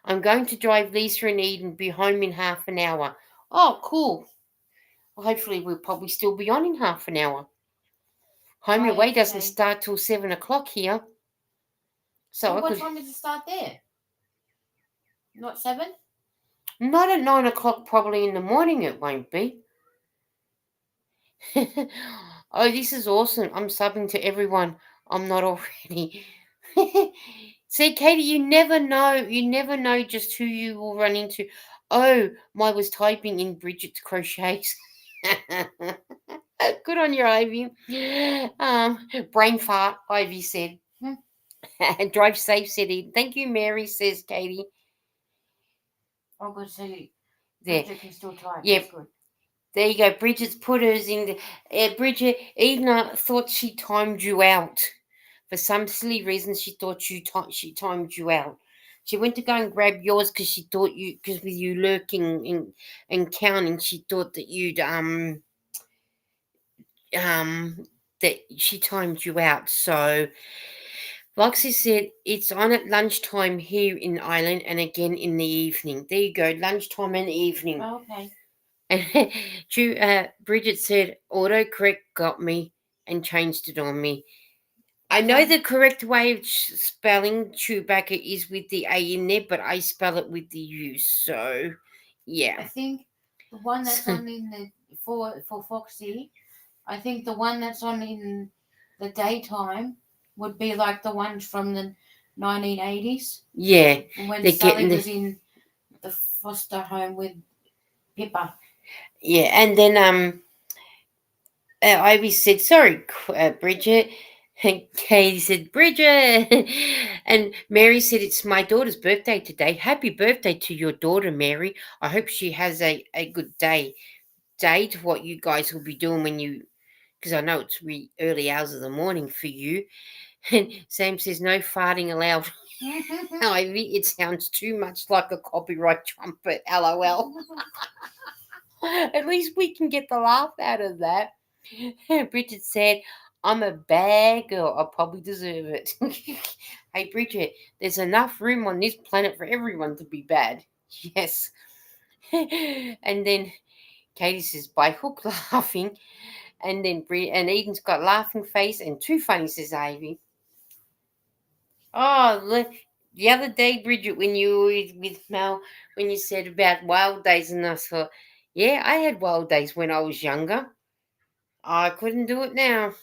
I'm going to drive Lisa and Eden, be home in half an hour. Oh, cool. Well, hopefully we'll probably still be on in half an hour. Home and away doesn't start till 7 o'clock here. So what time does it start there? Not 7? Not at 9 o'clock, probably in the morning it won't be. Oh, this is awesome. I'm subbing to everyone. I'm not already. See, Katie, you never know. You never know just who you will run into. Oh, I was typing in Bridget's crochets. Good on your Ivy. Brain fart, Ivy said. Drive safe, said he. Thank you, Mary, says Katie. Oh, good. See, Bridget can still type. Yeah. That's good. There you go. Bridget's put hers in. Bridget, Edna thought she timed you out. For some silly reason, she thought she timed you out. She went to go and grab yours because she thought because with you lurking and counting, she thought that you'd that she timed you out. So Loxy said it's on at lunchtime here in Ireland and again in the evening. There you go, lunchtime and evening. Oh, okay. And Bridget said autocorrect got me and changed it on me. I know the correct way of spelling Chewbacca is with the A in there, but I spell it with the U. So, yeah. I think the one that's on in the for Foxy, I think the one that's on in the daytime would be like the ones from the 1980s. Yeah. When Sally was in foster home with Pippa. Yeah, and then Ivy said, "Sorry, Bridget." And Katie said, "Bridget," and Mary said, "It's my daughter's birthday today. Happy birthday to your daughter, Mary. I hope she has a good day. Day to what you guys will be doing when you, because I know it's early hours of the morning for you." And Sam says, "No farting allowed." Ivy, it sounds too much like a copyright trumpet. LOL. At least we can get the laugh out of that. Bridget said, "I'm a bad girl. I probably deserve it." Hey, Bridget, there's enough room on this planet for everyone to be bad. Yes. And then Katie says, "By hook," laughing. And then and Eden's got laughing face and too funny, says Ivy. Oh, look. The other day, Bridget, when you were with Mel, when you said about wild days, and I thought, yeah, I had wild days when I was younger. I couldn't do it now.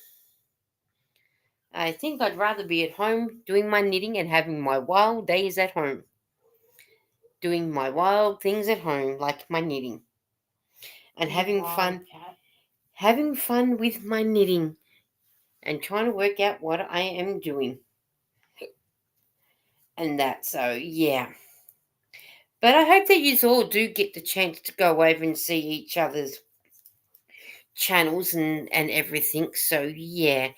I think I'd rather be at home doing my knitting and having my wild days at home. Doing my wild things at home, like my knitting. And having fun. Cat. Having fun with my knitting. And trying to work out what I am doing. And that, so, yeah. But I hope that you all do get the chance to go over and see each other's channels and everything. So, yeah.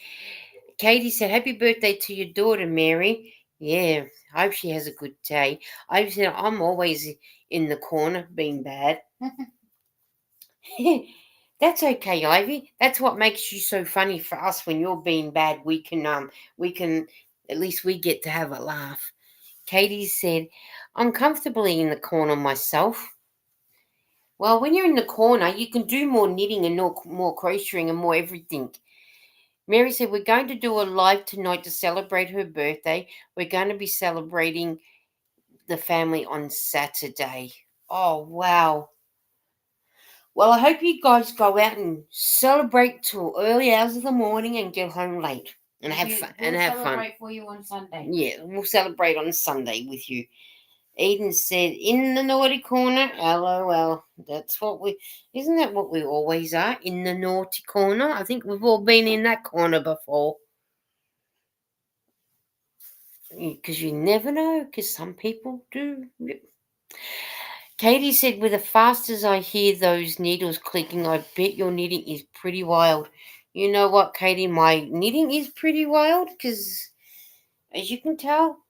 Katie said, "Happy birthday to your daughter, Mary." Yeah, I hope she has a good day. I said, "I'm always in the corner being bad." That's okay, Ivy. That's what makes you so funny for us. When you're being bad, we can at least we get to have a laugh. Katie said, "I'm comfortably in the corner myself." Well, when you're in the corner, you can do more knitting and more crocheting and more everything. Mary said, "We're going to do a live tonight to celebrate her birthday. We're going to be celebrating the family on Saturday." Oh, wow. Well, I hope you guys go out and celebrate till early hours of the morning and get home late and have fun. We'll celebrate for you on Sunday. Yeah, we'll celebrate on Sunday with you. Eden said, "In the naughty corner." LOL. Isn't that what we always are? In the naughty corner. I think we've all been in that corner before. Because you never know, because some people do. Katie said, "With the fast as I hear those needles clicking, I bet your knitting is pretty wild." You know what, Katie? My knitting is pretty wild because, as you can tell,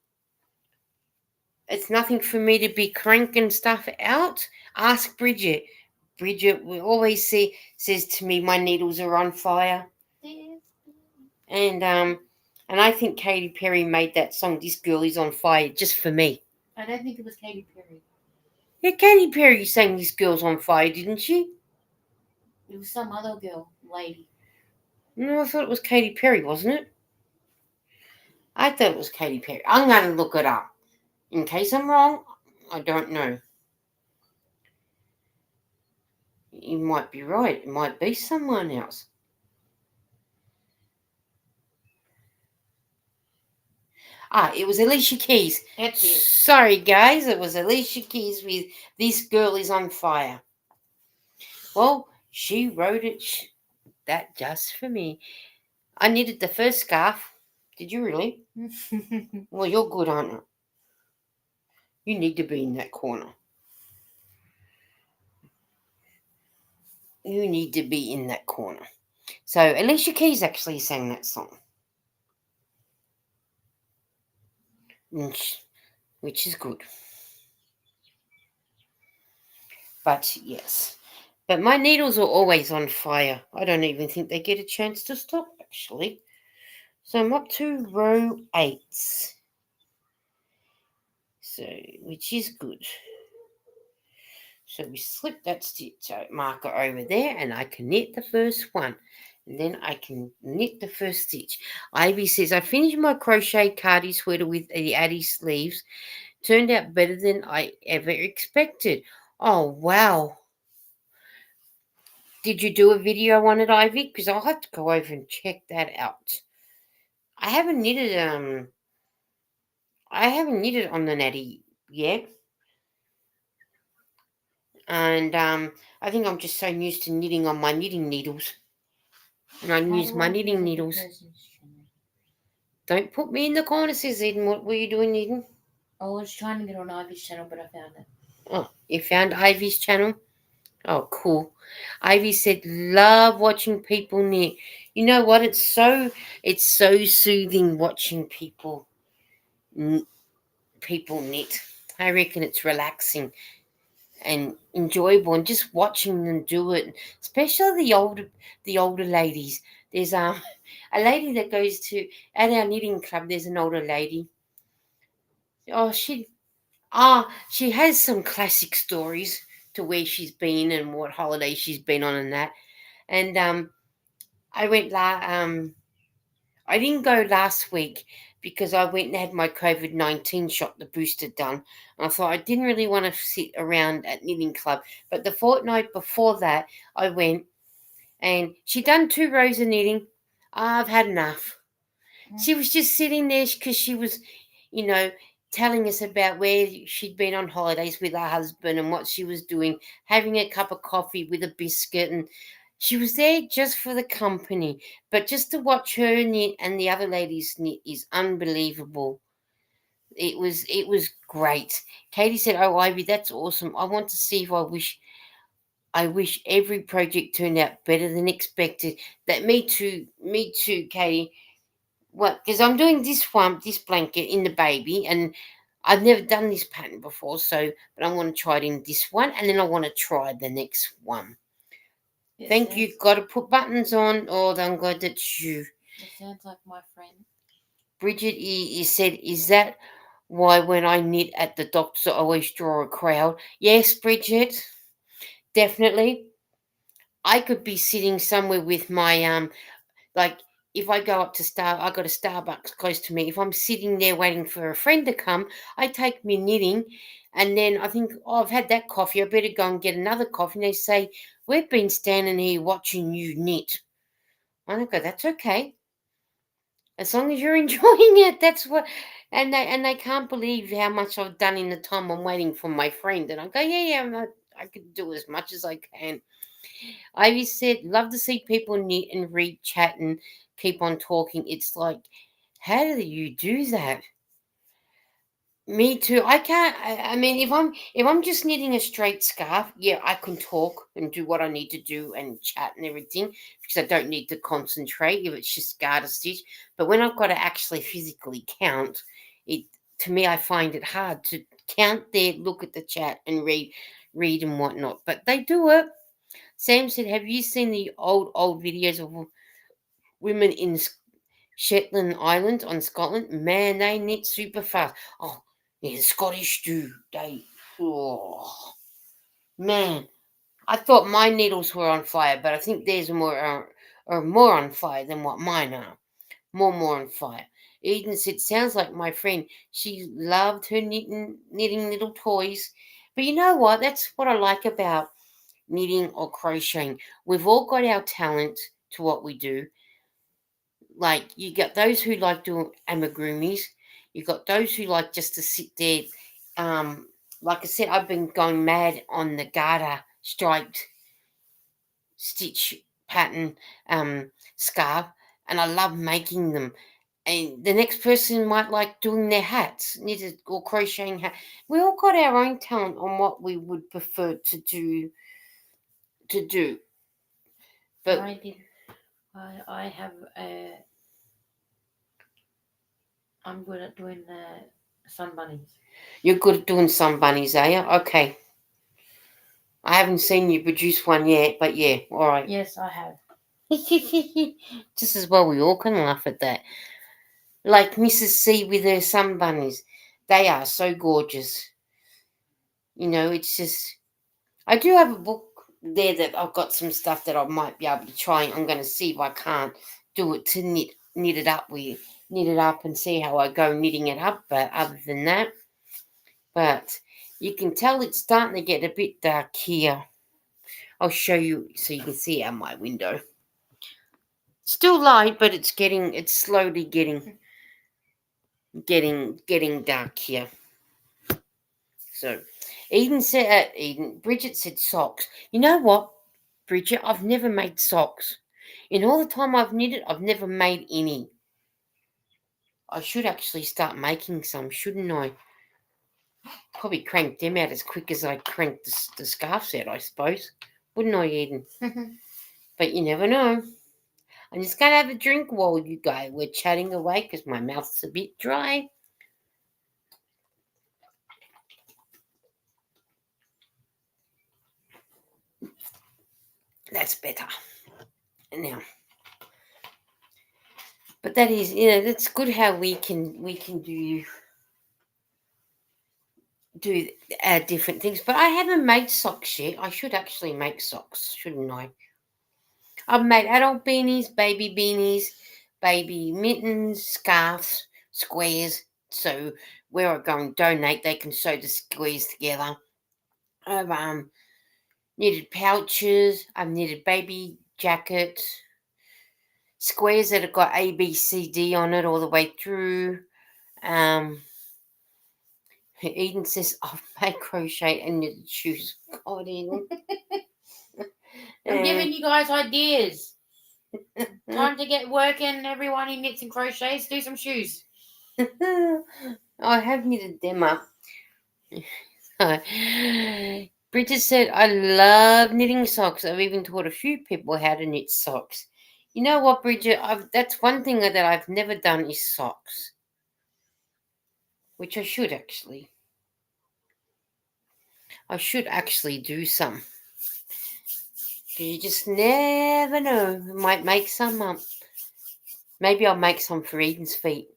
it's nothing for me to be cranking stuff out. Ask Bridget. Bridget we always says to me, "My needles are on fire." And I think Katy Perry made that song, "This Girl Is on Fire," just for me. I don't think it was Katy Perry. Yeah, Katy Perry sang "This Girl's on Fire," didn't she? It was some other girl, lady. No, I thought it was Katy Perry, wasn't it? I thought it was Katy Perry. I'm going to look it up. In case I'm wrong, I don't know. You might be right. It might be someone else. It was Alicia Keys. That's it. Sorry, guys. It was Alicia Keys with "This Girl Is on Fire." Well, she wrote that just for me. I knitted the first scarf. Did you really? Well, you're good, aren't you? You need to be in that corner. You need to be in that corner. So Alicia Keys actually sang that song. Which is good. But yes. But my needles are always on fire. I don't even think they get a chance to stop, actually. So I'm up to row 8. So, which is good. So we slip that stitch marker over there and I can knit the first one. And then I can knit the first stitch. Ivy says, "I finished my crochet cardi sweater with the Addy sleeves. Turned out better than I ever expected." Oh, wow. Did you do a video on it, Ivy? Because I'll have to go over and check that out. I haven't knitted on the Natty yet. And I think I'm just so used to knitting on my knitting needles. And I How use do my I knitting visit the needles. person's channel? Don't put me in the corner, says Eden. What were you doing, Eden? I was trying to get on Ivy's channel, but I found it. Oh, you found Ivy's channel? Oh, cool. Ivy said, love watching people knit. You know what? It's so soothing watching people knit. I reckon it's relaxing and enjoyable, and just watching them do it, especially the older ladies. There's a lady that goes to at our knitting club. There's an older lady. Oh, she has some classic stories to where she's been and what holiday she's been on and that. And I went I didn't go last week because I went and had my COVID-19 shot, the booster done. And I thought I didn't really want to sit around at knitting club. But the fortnight before that, I went and she done 2 rows of knitting. I've had enough. She was just sitting there because she was, you know, telling us about where she'd been on holidays with her husband and what she was doing, having a cup of coffee with a biscuit. And she was there just for the company. But just to watch her knit and the other ladies knit is unbelievable. It was great. Katie said, "Oh, Ivy, that's awesome. I want to see if I wish every project turned out better than expected." That me too, Katie. What? Because I'm doing this blanket in the baby, and I've never done this pattern before. So, but I want to try it in this one, and then I want to try the next one. It Thank you. sounds, Got to put buttons on, or I'm glad that's you. it sounds like my friend. Bridget, you said, is that why when I knit at the doctor, I always draw a crowd? Yes, Bridget, definitely. I could be sitting somewhere with my like if I go up to I got a Starbucks close to me. If I'm sitting there waiting for a friend to come, I take me knitting, and then I think, oh, I've had that coffee. I better go and get another coffee. And they say, we've been standing here watching you knit. I go, that's okay, as long as you're enjoying it. That's what. And they can't believe how much I've done in the time I'm waiting for my friend. And I go, yeah, yeah, I could do as much as I can. Ivy said, love to see people knit and read, chat, and keep on talking. It's like, how do you do that? Me too. I can't. I mean, if I'm just knitting a straight scarf, yeah, I can talk and do what I need to do and chat and everything because I don't need to concentrate if it's just garter stitch. But when I've got to actually physically count, it to me, I find it hard to count there, look at the chat, and read and whatnot. But they do it. Sam said, "Have you seen the old videos of women in Shetland Island on Scotland? Man, they knit super fast. Oh, yeah, the Scottish do. Oh man, I thought my needles were on fire, but I think theirs are more on fire than what mine are. More on fire." Eden said, "Sounds like my friend. She loved her knitting little toys." But you know what? That's what I like about knitting or crocheting. We've all got our talent to what we do. Like you got those who like doing amigurumis. You got those who like just to sit there. Um, like I said, I've been going mad on the garter striped stitch pattern scarf, and I love making them. And the next person might like doing their hats, knitted or crocheting hat. We all got our own talent on what we would prefer to do. But I did. I have a. I'm good at doing the sun bunnies. you're good at doing some bunnies, are you? Okay. I haven't seen you produce one yet, but yeah, all right. Yes, I have. Just as well we all can laugh at that. Like Mrs. C with her sun bunnies. They are so gorgeous. It's just I do have a book there that I've got some stuff that I might be able to try. I'm gonna see if I can't do it to knit it up and see how I go knitting it up. But other than that, but you can tell it's starting to get a bit dark here. I'll show you so you can see out my window. Still light, but it's slowly getting dark here. So Bridget said socks. You know what, Bridget? I've never made socks. In all the time I've knitted, I've never made any. I should actually start making some, shouldn't I? Probably crank them out as quick as I crank the scarves out, I suppose. Wouldn't I, Eden? But you never know. I'm just going to have a drink while you go. We're chatting away because my mouth's a bit dry. That's better. Now, but that is, that's good how we can do different things. But I haven't made socks yet. I should actually make socks, shouldn't I? I've made adult beanies, baby mittens, scarves, squares. So where I go and donate, they can sew the squares together. I've knitted pouches. I've knitted baby jackets, squares that have got A, B, C, D on it all the way through. Eden says, I've made crochet and knitted shoes. God, Eden. I'm giving you guys ideas. Time to get working, everyone who knits and crochets. Do some shoes. I have knitted them up. Bridget said, I love knitting socks. I've even taught a few people how to knit socks. You know what, Bridget? That's one thing that I've never done is socks. Which I should actually. I should actually do some. You just never know. I might make some up. Maybe I'll make some for Eden's feet.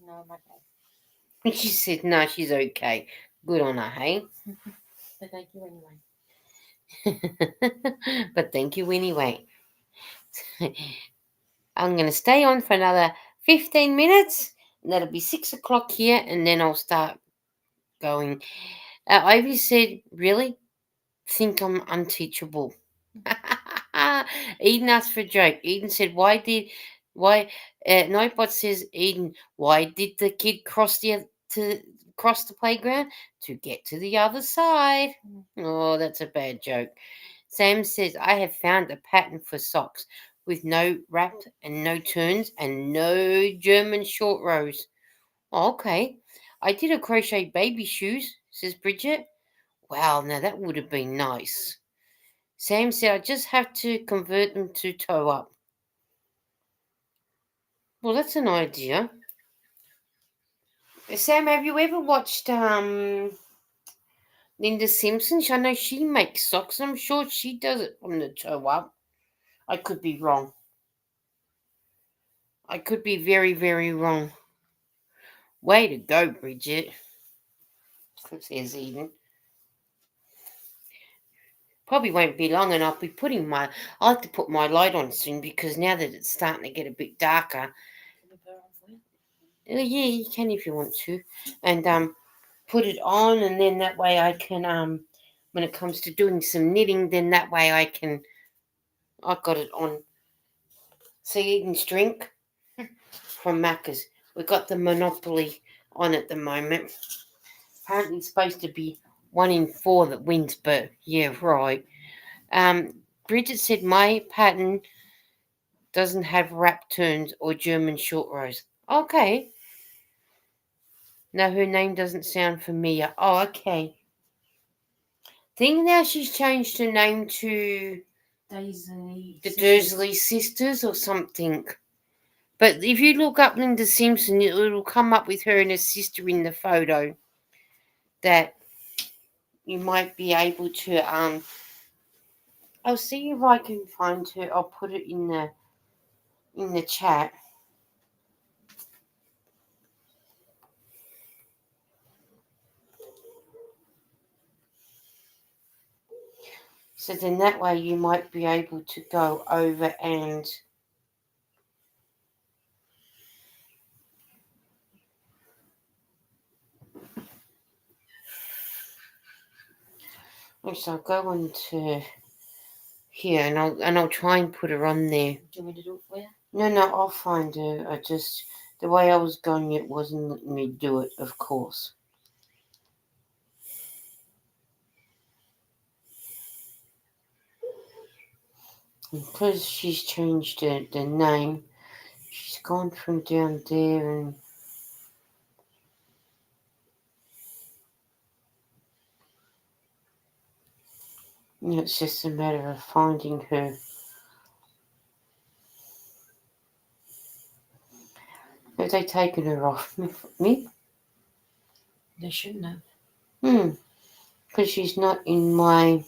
No, I'm okay. She said, no, she's okay. Good on her, hey? But thank you anyway. But thank you anyway. I'm going to stay on for another 15 minutes. And that'll be 6 o'clock here. And then I'll start going. Ivy said, really? Think I'm unteachable. Eden asked for a joke. Eden said, Nightbot says, Eden, why did the kid cross the playground? To get to the other side. Oh, that's a bad joke. Sam says, I have found a pattern for socks with no wrapped and no turns and no German short rows. Oh, okay. I did a crochet baby shoes, says Bridget. Wow, now that would have been nice. Sam said, I just have to convert them to toe up. Well, that's an idea. Sam, have you ever watched Linda Simpson? I know she makes socks. I'm sure she does it from the toe up. I could be wrong. I could be very, very wrong. Way to go, Bridget, says Eden. Probably won't be long, and I'll have to put my light on soon because now that it's starting to get a bit darker. Yeah, you can if you want to, and put it on, and then that way I can when it comes to doing some knitting, then that way I've got it on. See, Eden's drink from Macca's. We've got the Monopoly on at the moment. Apparently, it's supposed to be 1 in 4 that wins, but yeah, right. Bridget said my pattern doesn't have wrap turns or German short rows. Okay. No, her name doesn't sound familiar. Oh, okay. Think now she's changed her name to the Dursley sisters or something. But if you look up Linda Simpson, it'll come up with her and her sister in the photo. That you might be able to I'll see if I can find her. I'll put it in the chat. So then that way you might be able to go over and so I'll go on to here and I'll try and put her on there. Do you want me to do it for you? No, I'll find her. I just the way I was going it wasn't letting me do it, of course. Because she's changed the name, she's gone from down there and it's just a matter of finding her. Have they taken her off me? They shouldn't have. Because she's not in my.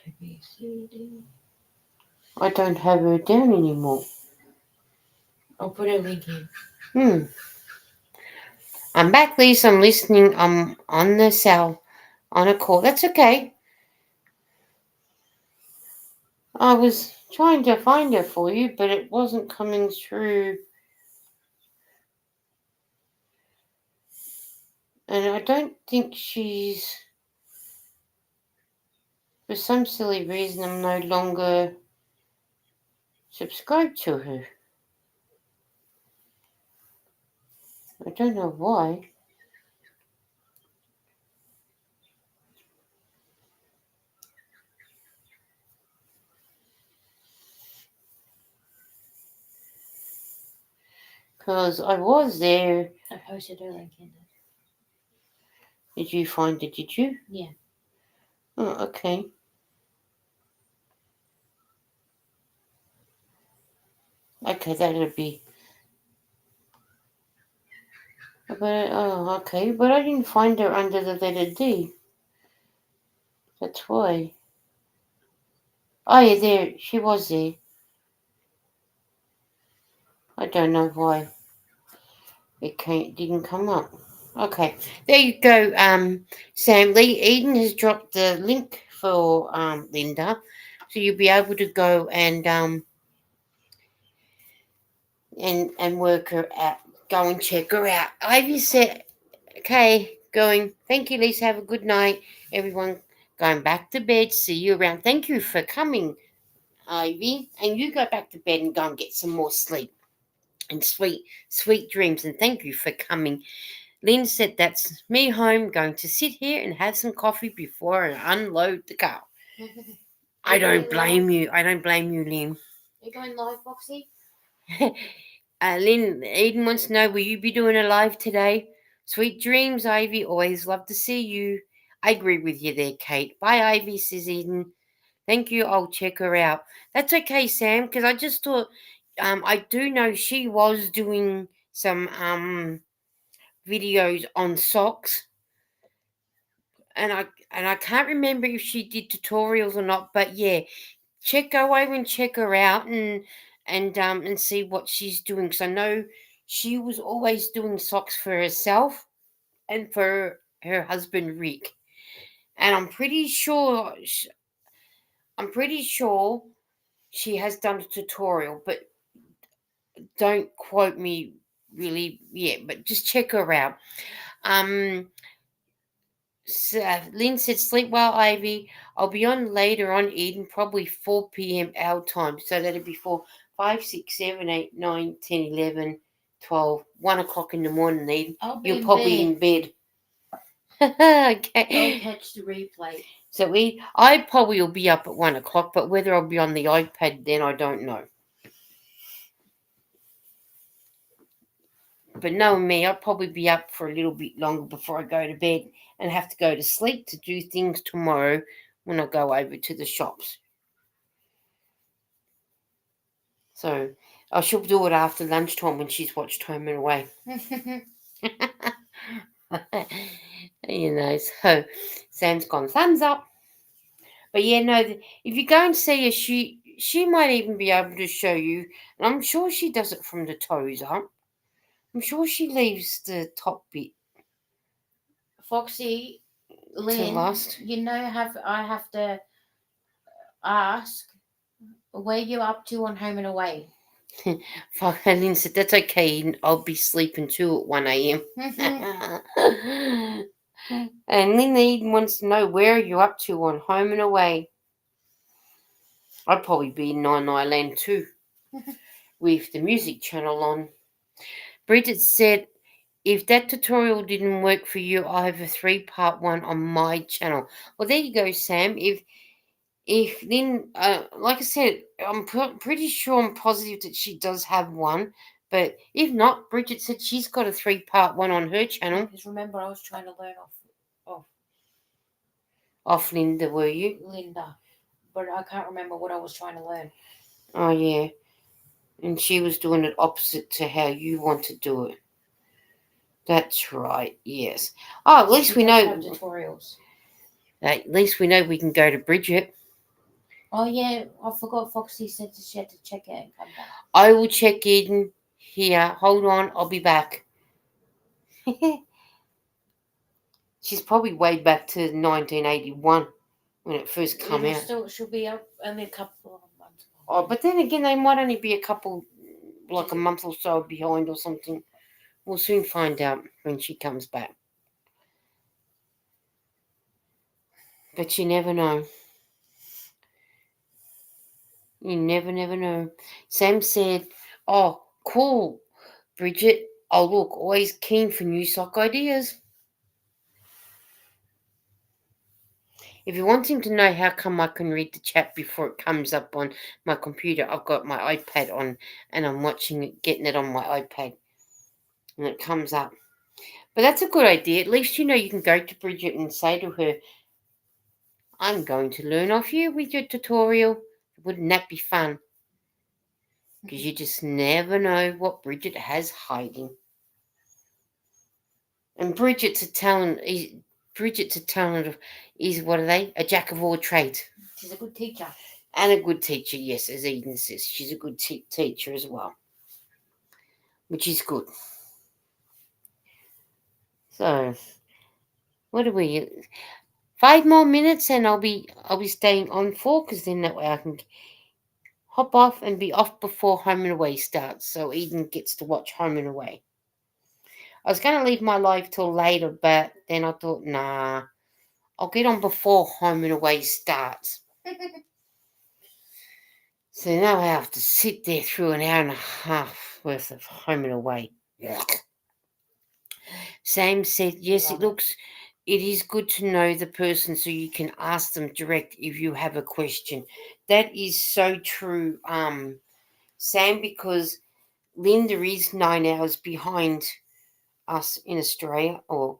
A, B, C, D. I don't have her down anymore. I'll put a link in. I'm back, Lisa. I'm listening. I'm on the cell on a call. That's okay. I was trying to find her for you, but it wasn't coming through. And I don't think she's. For some silly reason, I'm no longer subscribed to her. I don't know why. Because I was there. I posted a link in there. Did you find it? Did you? Yeah. Oh, okay. Okay, that'll be. But okay. But I didn't find her under the letter D. That's why. Oh yeah, there she was there. I don't know why didn't come up. Okay, there you go. Sam Lee Eden has dropped the link for Linda, so you'll be able to go and work her out. Go and check her out. Ivy said, "Okay, going. Thank you, Lisa. Have a good night, everyone. Going back to bed. See you around. Thank you for coming, Ivy. And you go back to bed and go and get some more sleep and sweet dreams. And thank you for coming." Lynn said, "That's me home, going to sit here and have some coffee before I unload the car." I don't blame you. I don't blame you, Lynn. You going live, Foxy? Lynn, Eden wants to know, will you be doing a live today? Sweet dreams, Ivy. Always love to see you. I agree with you there, Kate. Bye, Ivy, says Eden. Thank you. I'll check her out. That's okay, Sam, because I just thought, I do know she was doing some videos on socks, and I can't remember if she did tutorials or not, but yeah, go over and check her out and see what she's doing, because I know she was always doing socks for herself and for her husband Rick, and I'm pretty sure she has done a tutorial, but don't quote me really yet, but just check her out. um Lynn said, "Sleep well, Ivy. I'll be on later on, Eden, probably 4 p.m. our time. So that'll be 4, 5, 6, 7, 8, 9, 10, 11, 12, 1 o'clock in the morning, Eden. I'll be You're in probably bed. in bed." I'll Okay. catch the replay. So I probably will be up at 1 o'clock, but whether I'll be on the iPad then, I don't know. But knowing me, I'll probably be up for a little bit longer before I go to bed and have to go to sleep to do things tomorrow when I go over to the shops. So I shall do it after lunchtime when she's watched Home and Away. So Sam's gone thumbs up. But yeah, no, if you go and see her, she might even be able to show you. And I'm sure she does it from the toes up. I'm sure she leaves the top bit Foxy, to Lynn, last. I have to ask where you up to on Home and Away. Lynn said, "That's okay. I'll be sleeping too at 1 a.m. And Lynn Eden wants to know, where are you up to on Home and Away? I'd probably be in Nine Land too, with the music channel on. Bridget said, "If that tutorial didn't work for you, I have a 3-part one on my channel." Well, there you go, Sam. if then, like I said, I'm pretty sure, I'm positive that she does have one. But if not, Bridget said she's got a 3-part one on her channel. Because remember, I was trying to learn off Off Linda, were you? Linda, but I can't remember what I was trying to learn. Oh yeah, and she was doing it opposite to how you want to do it. That's right. Yes. Oh, at least She we does know. have tutorials. At least we know we can go to Bridget. Oh yeah, I forgot. Foxy said that she had to check it and come back. I will check in here. Hold on, I'll be back. She's probably way back to 1981 when it first came out. Still, she'll be up only a couple of months. Oh, but then again, they might only be a couple, like a month or so behind or something. We'll soon find out when she comes back. But you never know. You never know. Sam said, oh, cool, Bridget. Oh, look, always keen for new sock ideas. If you're wanting to know how come I can read the chat before it comes up on my computer, I've got my iPad on and I'm watching it, getting it on my iPad. And it comes up. But that's a good idea. At least you know you can go to Bridget and say to her, I'm going to learn off you with your tutorial. Wouldn't that be fun? Because you just never know what Bridget has hiding. And Bridget's a talent. Is what are they? A jack of all trades. She's a good teacher. And a good teacher, yes, as Eden says. She's a good teacher as well. Which is good. So, what are we? 5 more minutes and I'll be staying on for, because then that way I can hop off and be off before Home and Away starts, so Eden gets to watch Home and Away. I was going to leave my live till later, but then I thought, nah, I'll get on before Home and Away starts. So now I have to sit there through an hour and a half worth of Home and Away. Sam said, yes, it is good to know the person so you can ask them direct if you have a question. That is so true, Sam, because Linda is 9 hours behind us in Australia, or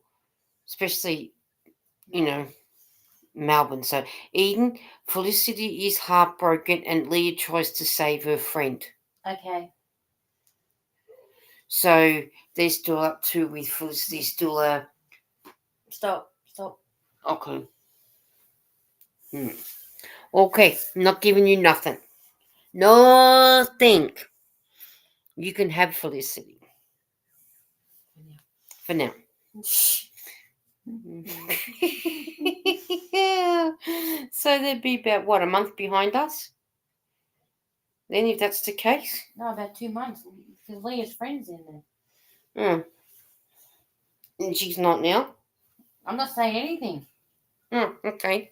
especially, Melbourne. So Eden, Felicity is heartbroken and Leah tries to save her friend. Okay. So they're still up to with Felicity still Stop. Okay. Okay, not giving you nothing. Nothing. You can have Felicity. For now. So they'd be about, what, a month behind us? Then if that's the case? No, about 2 months. Because Leah's friend's in there. And she's not now? I'm not saying anything. Okay.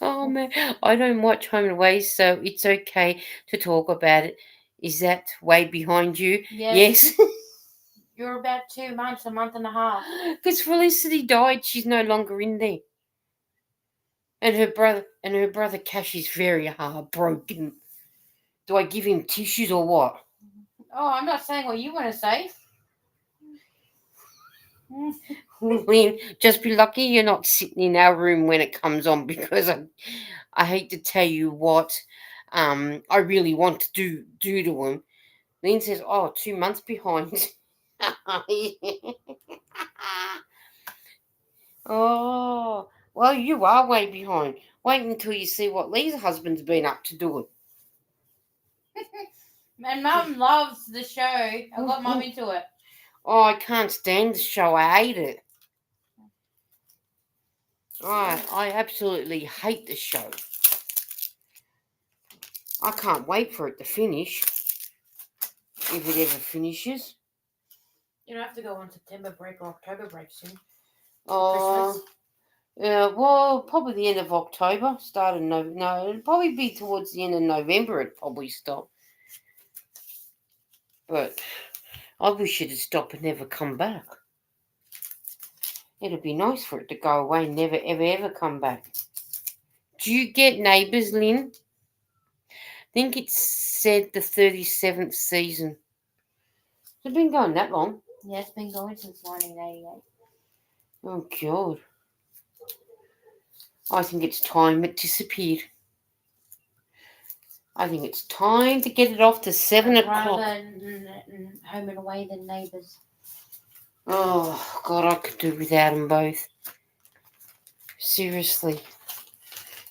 Oh man, I don't watch Home and Away, so it's okay to talk about it. Is that way behind you? Yes. You're about 2 months, a month and a half. Because Felicity died, she's no longer in there. And her brother Cash is very heartbroken. Do I give him tissues or what? Oh, I'm not saying what you want to say. Lynn, just be lucky you're not sitting in our room when it comes on, because I hate to tell you what I really want to do to him. Lynn says, 2 months behind. Oh, well, you are way behind. Wait until you see what Lee's husband's been up to doing. And Mum loves the show. I got Mum into it. Oh, I can't stand the show. I hate it. I absolutely hate the show. I can't wait for it to finish. If it ever finishes. You don't have to go on September break or October break soon. Christmas. Yeah, well, probably the end of October. Start of November. No, it'll probably be towards the end of November. It'd probably stop. But I wish it'd stop and never come back. It'd be nice for it to go away and never, ever, ever come back. Do you get Neighbours, Lynn? I think it said the 37th season. It's been going that long. Yeah, it's been going since 1988. Oh, God. I think it's time it disappeared. I think it's time to get it off to 7 o'clock. Rather Home and Away than Neighbours. Oh, God, I could do without them both. Seriously.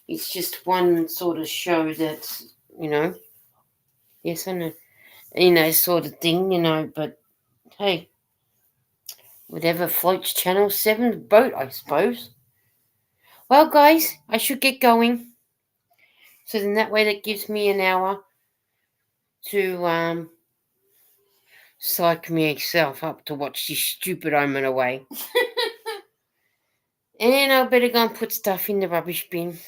It's just one sort of show that, yes, I know, sort of thing, but hey, whatever floats Channel 7's boat, I suppose. Well, guys, I should get going. So then that way that gives me an hour to psych myself up to watch this stupid Home and Away. And I better go and put stuff in the rubbish bin.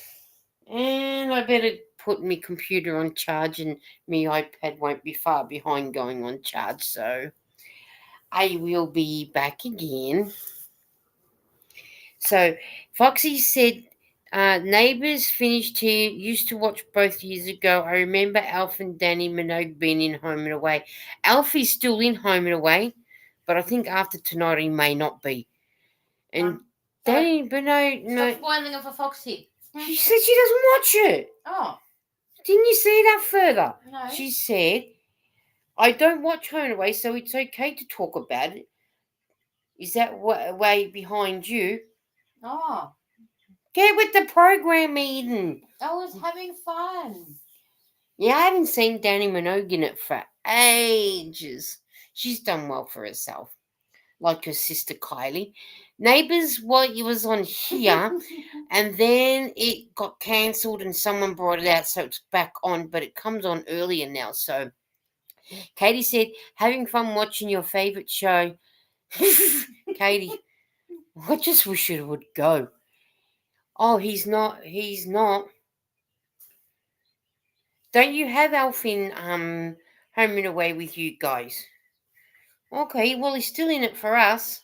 And I better put my computer on charge, and my iPad won't be far behind going on charge. So I will be back again. So Foxy said, Neighbours finished here. Used to watch both years ago. I remember Alf and Danny Minogue being in Home and Away. Alf is still in Home and Away, but I think after tonight he may not be. And Danny Minogue, no. Stop spoiling it for Foxy. She said she doesn't watch it. Oh. Didn't you see that further? No. She said, I don't watch Home and Away, so it's okay to talk about it. Is that way behind you? Oh. Get with the program, Eden. I was having fun. Yeah, I haven't seen Danny Minogue in it for ages. She's done well for herself, like her sister Kylie. Neighbours, it was on here, and then it got cancelled and someone brought it out, so it's back on, but it comes on earlier now. So Katie said, having fun watching your favourite show. Katie, I just wish it would go. Oh, he's not. Don't you have Alf in Home and Away with you guys? Okay, well, he's still in it for us.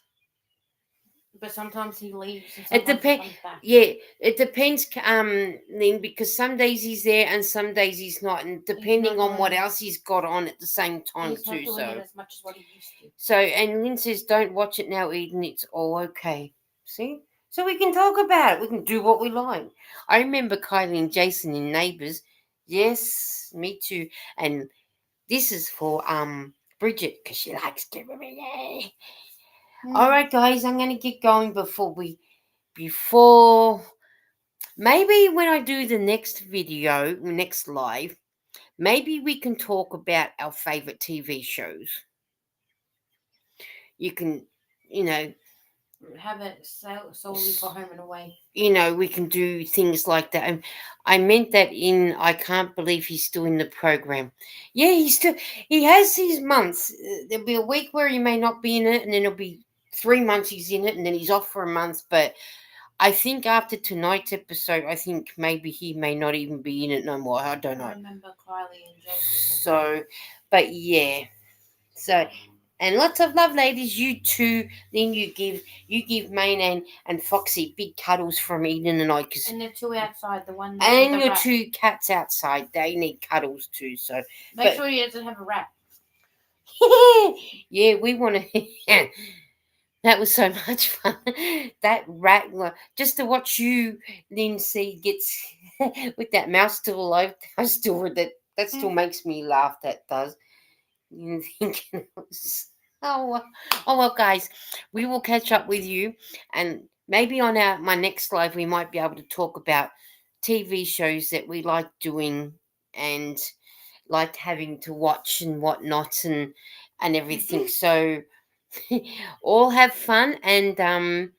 But sometimes he leaves. It depends. Yeah, it depends, Lynn, because some days he's there and some days he's not, and depending on what else he's got on at the same time he's too. Not doing So, it as much as what he used to. So, and Lynn says, "Don't watch it now, Eden. It's all okay." See, so we can talk about it. We can do what we like. I remember Kylie and Jason in Neighbours. Yes, me too. And this is for Bridget because she likes giving me. All right, guys, I'm going to get going before maybe when I do the next video, next live, maybe we can talk about our favorite TV shows. You can, have it solely for Home and Away. We can do things like that. And I meant that I can't believe he's still in the program. Yeah, he has his months. There'll be a week where he may not be in it, and then it'll be 3 months he's in it, and then he's off for a month. But I think after tonight's episode, I think maybe he may not even be in it no more. I don't know. I remember Kylie and Jason. So, but yeah. So, and lots of love, ladies. You too. Then you give Maine and Foxy big cuddles from Eden and I. And the two outside, the one. And your two cats outside, they need cuddles too. So make sure he doesn't have a rat. Yeah, we want to. That was so much fun. That rat, just to watch you, Lindsay, gets with that mouse still alive. That still makes me laugh. That does. You thinking it was, oh well, guys, we will catch up with you, and maybe on my next live we might be able to talk about TV shows that we like doing and like having to watch and whatnot and everything. So all have fun, and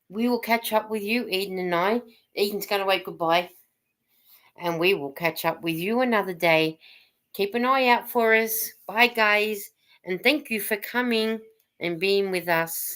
we will catch up with you, Eden and I. Eden's going to wave goodbye, and we will catch up with you another day. Keep an eye out for us. Bye, guys. And thank you for coming and being with us.